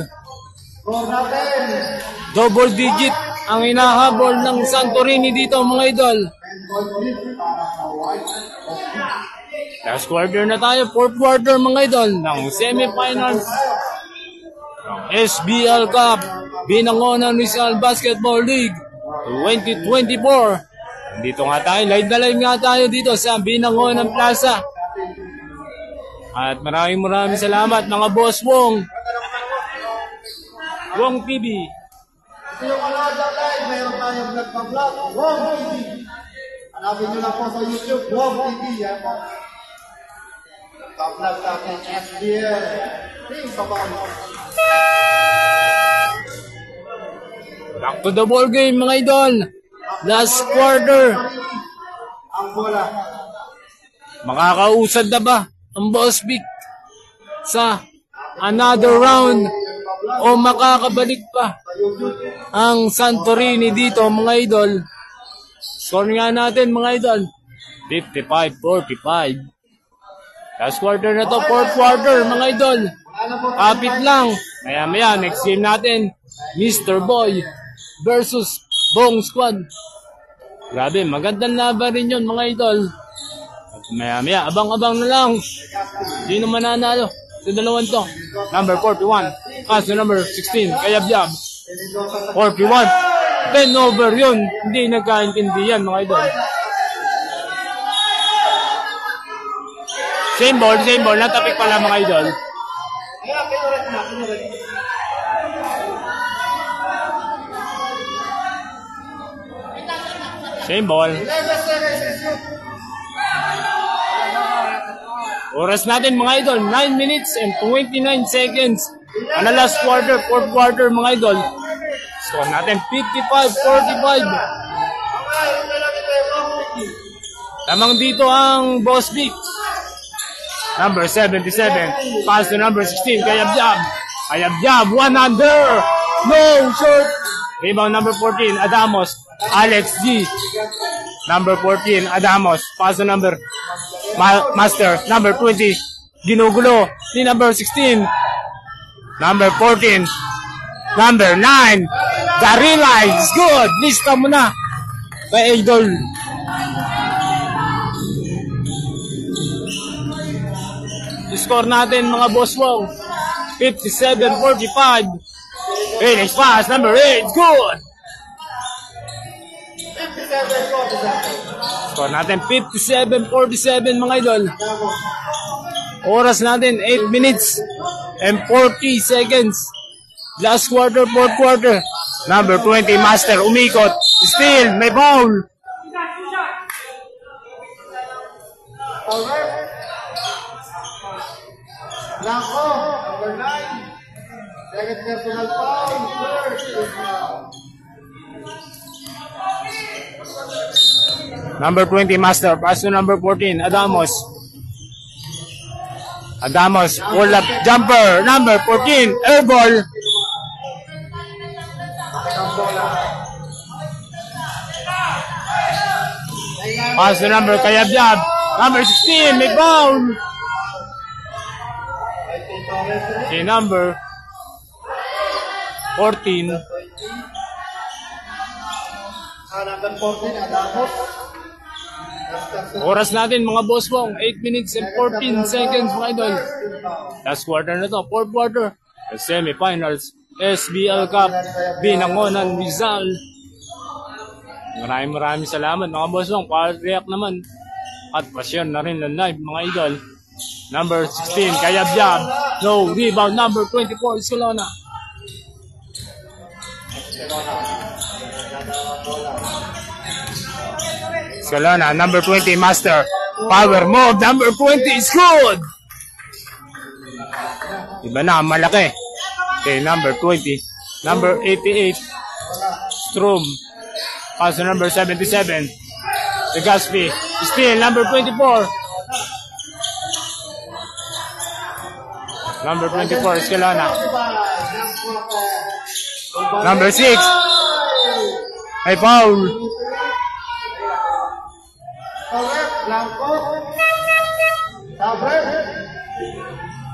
Double digit ang inahabol ng Santorini dito, mga idol. Last quarter na tayo, fourth quarter, mga idol, ng semifinals ng SBL Cup, Binangonan Rizal Basketball League 2024. Dito nga tayo, live na live nga tayo dito sa Binangonan Plaza. At maraming salamat, mga Boss Wong. Wong TV. Ito yung live, mayroon tayong vlog-pa-vlog, Wong TV. Hanapin nyo lang po sa YouTube, Wong TV. Yan po. Pa-vlog sa ating SBL. Team Sabang. Back to the ball game, mga idol. Last quarter. Ang bola. Makakausad na ba ang Boss Vic sa another round o makakabalik pa ang Santorini dito, mga idol? Score nga natin, mga idol. 55-45. Last quarter na to, fourth quarter, mga idol. Kapit lang. Maya, next game natin, Mr. Boy versus Bong Squad. Grabe, magandang laban rin yun, mga idol. At maya, abang-abang na lang. Sino mananalo sa dalawang to? Number 41. Kaso number 16, Kayabyab. 41. 10 over yun. Hindi nagkaintindihan, mga idol. Same ball. Natapik pala, mga idol. Same ball. Oras natin, mga idol, 9 minutes and 29 seconds. Ano last quarter, fourth quarter, mga idol. Score natin 55-45. Tamang dito ang Boss Vic. Number 77. Pass to number 16. Kayabyab. One under. No shot. Rebound number 14. Adamos. Alex G. Number 14. Adamos. Pass to number Master. Number 20. Ginugulo. Ni number 16. Number 14. Number 9. Garilla is good. Lista mo na. Kay Idol. Score natin, mga Boss Wong. 57-45. Phoenix pass. Number 8. Good. Score natin 57-47, mga idol. Oras natin 8 minutes and 40 seconds. Last quarter, fourth quarter. Number 20, Master, umikot. Still, may foul. Blanco, number 9. Second personal foul. First is foul. Number 20, Master. Pass to number 14, Adamos. Pull up jumper. Number 14, air ball. Pass to number Kayabyab. Number 16, may foul. Si number 14. Number 14, Adamos. Oras natin, mga Boss Wong, 8 minutes and 14 seconds, mga idol. Last quarter na to, fourth quarter. The semifinals, SBL Cup, Binangonan Rizal. Maraming salamat, mga Boss Wong. Pa-react naman. At pasyon na rin ng live, mga idol. Number 16, Kayabyab. No rebound. Number 24, Escalona. Escalona, number 20, Master. Power move, number 20 is good. Iba na, malaki. Okay, number 20. Number 88, Strom. Also number 77, Legaspi. Still, number 24. Number 24, Escalona. Number 6, ay foul.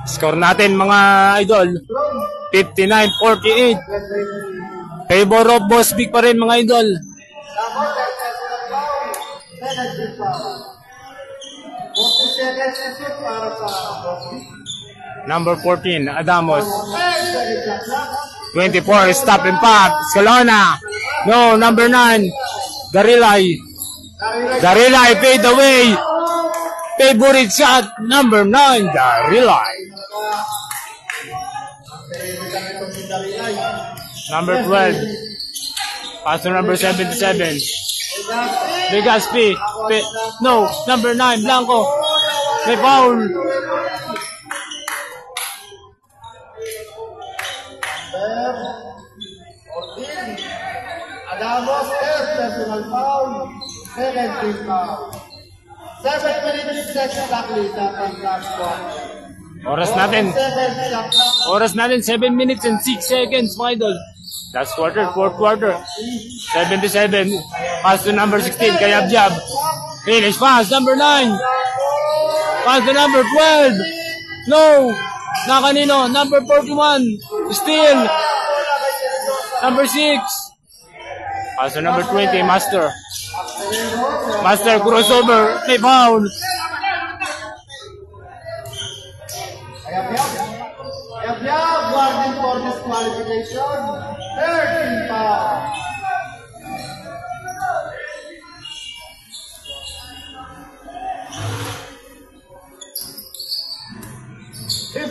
Score natin mga idol, 59-48. Favor of Boss Big pa rin mga idol. Number 14, Adamos. 24, stop and pop, Escalona. No, number 9, Darilay. Darilay fade away. Favorite shot, number 9, Darilay. Number 12, paso number 77, Legaspi. No, number 9, Blanco. May foul. Adamos, personal foul, 17 foul. 7 minutes exactly dapat last quarter. Oras natin 7 minutes and 6 seconds mga idol. Last quarter, fourth quarter. 77, pass to number 16, Kayabjab. Finish pass, number 9. Pass to number 12. No, na kanino, number 41. Still, number 6. Pass to number 20, Master. Master crossover, may foul. Kayabjab, warning for disqualification, 13 foul.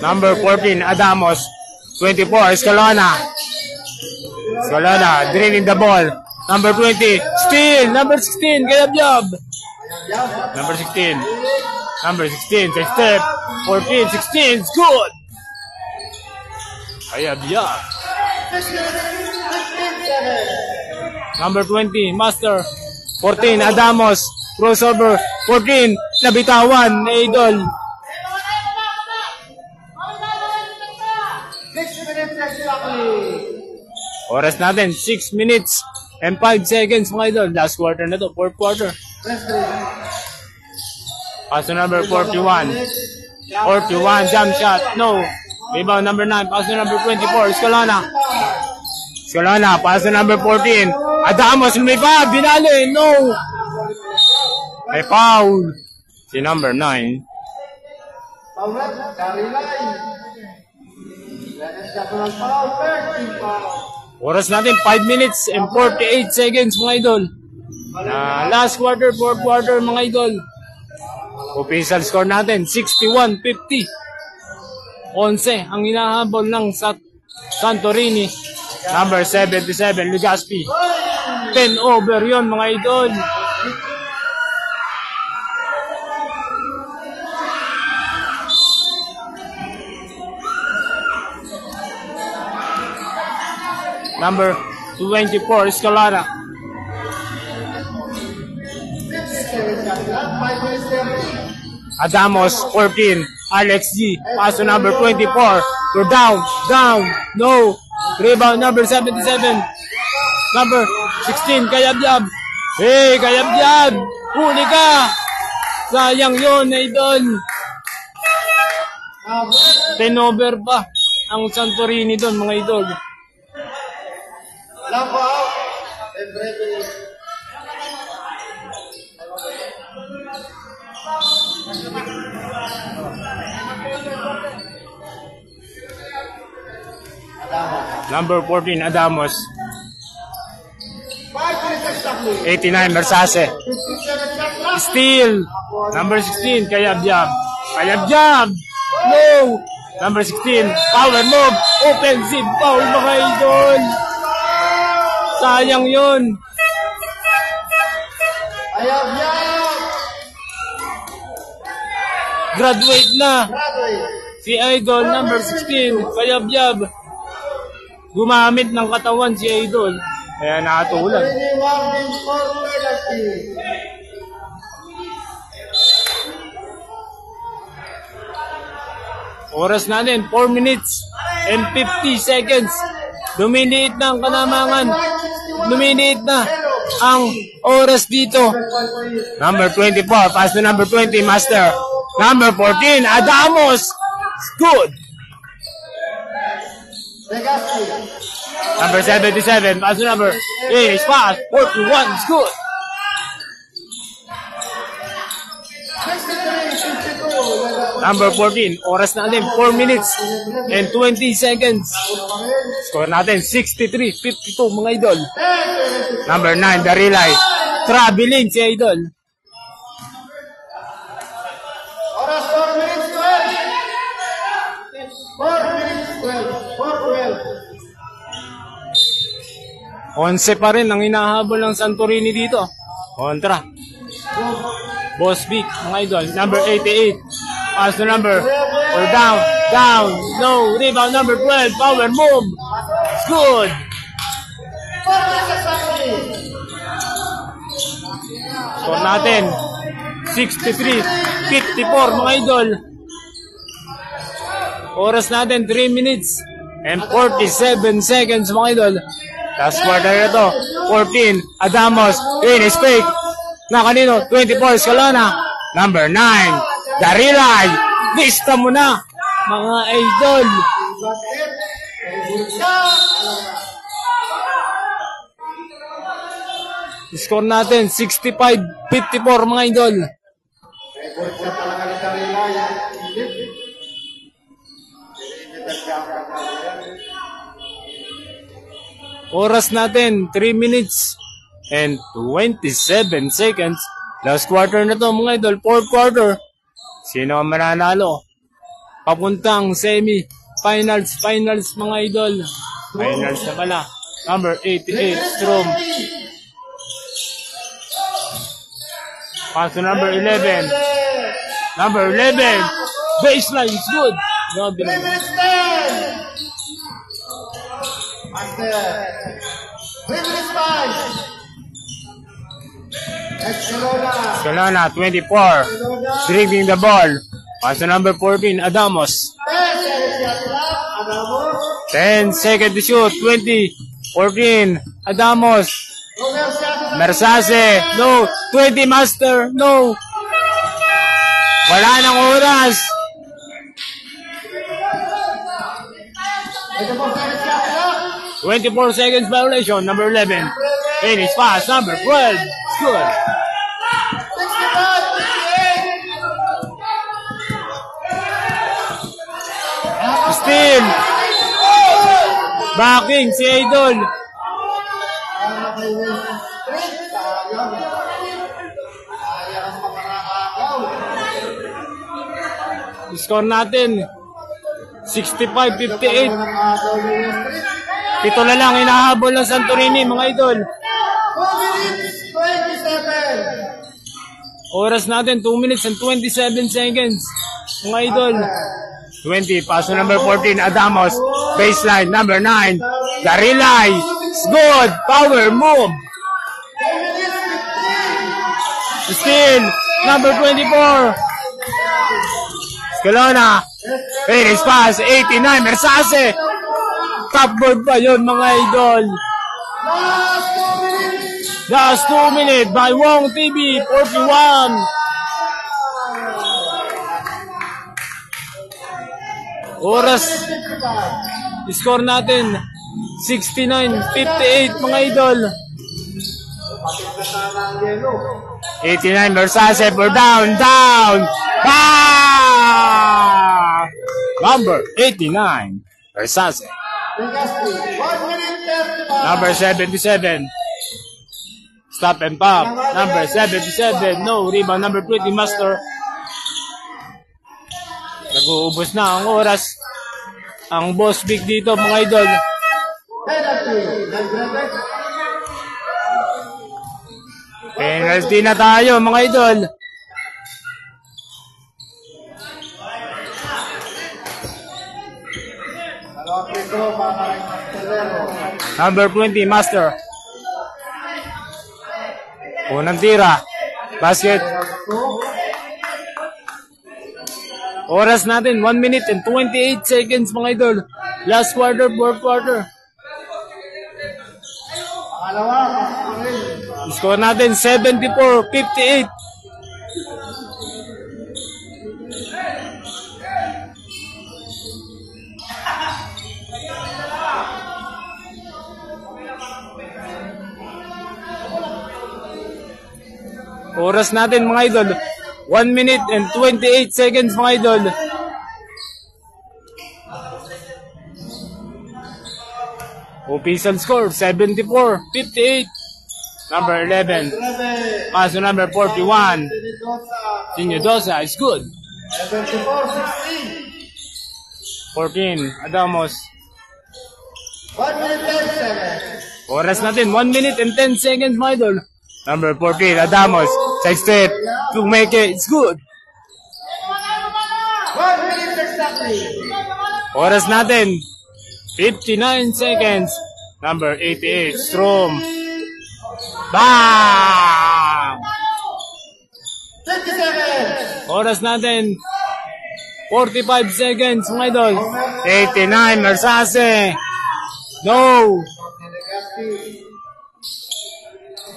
Number 14, Adamos. 24, Escalona. Escalona, draining the ball. Number 20, steal. Number 16, Kayabjab. Number 16. Number 16, say step. 14, 16, it's good. Kayabjab. Number 20, Master. 14, Adamos. Crossover. 14, nabitawan, Idol. 6 minutes exactly. Oras natin, 6 minutes and 5 seconds mga idol. Last quarter na to, fourth quarter. Paso number 41. 41, jump shot. No. Rebound number 9. Paso number 24, Escalona. Escalona, paso number 14. Adamos, may pa, binali. No. May foul. Si number 9. Oras natin 5 minutes and 48 seconds mga idol. Last quarter, fourth quarter mga idol. Official score natin 61-50. 11 ang hinahabol ng Santorini. Number 77, Legaspi. 10 over yon mga idol. Number 24, Escalona. Adamos, 14. Alex G. Paso number 24. You're down. Down. No. Rebound number 77. Number 16, Kayabjab. Hey, Kayabjab. Huli ka. Sayang yun, idol. 10 over pa ang Santorini doon, mga idol. Lampo out. And ready. Number 14, Adamos. 5 minutes exactly. 89, Mersase. 57 shots left. Steal. Number 16, Kayabjab. Kayabjab. No. Number 16, power move. Offensive foul, mga idol. sayang yun. Ayab Yab. Graduate na. Graduate. Si Idol number 16, Kayabyab. Gumamit ng katawan si Idol. Kaya nakatulan. Rewarding for penalty. Oras natin, 4 minutes and 50 seconds. Lumiliit na ang kanamangan. Lumiliit na ang oras dito. Number 24, pass to number 20, Master. Number 14, Adamos. Good. Legacy. Number 77, pass to number 8, pass. 41, it's good. 63-52. Number 14, oras natin, 4 minutes and 20 seconds. Score natin, 63-52 mga idol. Number 9, Darilay. Traveling si Idol. Oras 4 minutes 12. 4 minutes 12. 11 pa rin ang hinahabol ng Santorini dito. Kontra. Boss Vic, mga idol. Number 88. Pass to number. Or down. Down. No. Rebound number 12. Power move. It's good. 4 minutes exactly. Score natin. 63-54 mga idol. Oras natin 3 minutes and 47 seconds mga idol. Last quarter na to. 14, Adamos. In is fake. Na kanino? 24, Escalona. Number 9, Darilay. Lista mo na, mga idol. Score natin, 65-54 mga idol. Oras natin, 3 minutes and 27 seconds. Last quarter na to mga idol, 4th quarter. Sino ang mananalo? Papuntang semi-finals, finals mga idol. Finals na pala. Number 88, Strom. Pass to number 11. Number 11, baseline is good. Grabe na. Escalona, 24. Dribbling the ball. Pass to number 14, Adamos. 10 seconds to shoot. 20. 14. Adamos. Mersase. No. 20, Master. No. Wala nang oras. 24 seconds violation. Number 11. Finish fast. Number 12. Good. Still. Backing si Idol. Score natin 65-58. Ito na lang hinahabol ng Santorini mga idol. 2 minutes 27. Oras natin 2 minutes and 27 seconds mga idol. 20, pass to number 14, Adamos. Baseline, number 9, Darilay. Good, power move. Still, number 24, Escalona. Finish pass, 89, Mersase. Cupboard pa yun mga idol. Last 2 minutes by Wong TV, 41. Oras, score natin 69-58 mga idol. 89 Mersase for down. Number 89 Mersase. Number 77 stop and pop. Number 77 no rebound. Number 20 Master. Nag-uubos na ang oras. Ang boss big dito mga idol. Penalty na tayo, mga idol. Dalawang free throw para kay Mastelero. Number 20, Master. Unang tira. Basket. Oras natin, 1 minute and 28 seconds, mga idol. Last quarter, fourth quarter. Pangalawa, Mastelero. Score natin, 74-58. Oras natin, mga idol, 1 minute and 28 seconds, mga idol. Official score, 74-58. Number 11. Paso number 41. Sinyodosa is good. 74-16. 14. Adamos. 1 minute 10 seconds. Oras natin, 1 minute and 10 seconds, mga idol. Number 14. Adamos. Side step. To make it. It's good. 1 minute exactly. Oras natin, 59 seconds. Number 88. Strom. Bang! 50 seconds. Oras natin, 45 seconds, mga idol. 89, Mersase. No.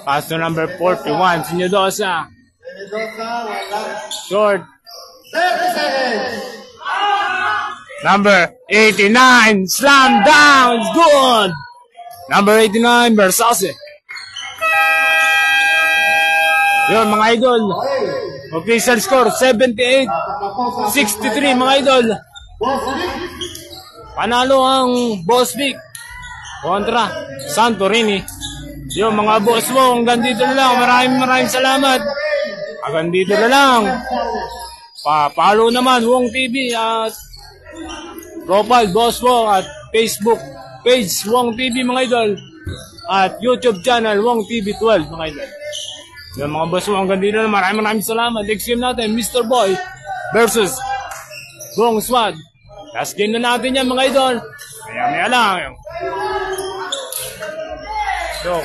Pass to number 41, Sinyodosa. Mendoza, wala. Short. 30 seconds. Number 89, slam down. It's good. Number 89, Mersase. Yun, mga idol. Official score, 78-63, mga idol. Panalo ang Boss Vic kontra Santorini. Yun, mga boss mo, hanggang dito na lang. Maraming salamat. Hanggang dito na lang. Pa-follow naman Wong TV at profile Boss Wong at Facebook page Wong TV, mga idol. At YouTube channel Wong TV 12, mga idol. Yung mga boss mo, hanggang dito na. Maraming salamat. Next game natin, Mr. Boy versus Bong Swad. Last game na natin yan, mga idol. Maya lang. So,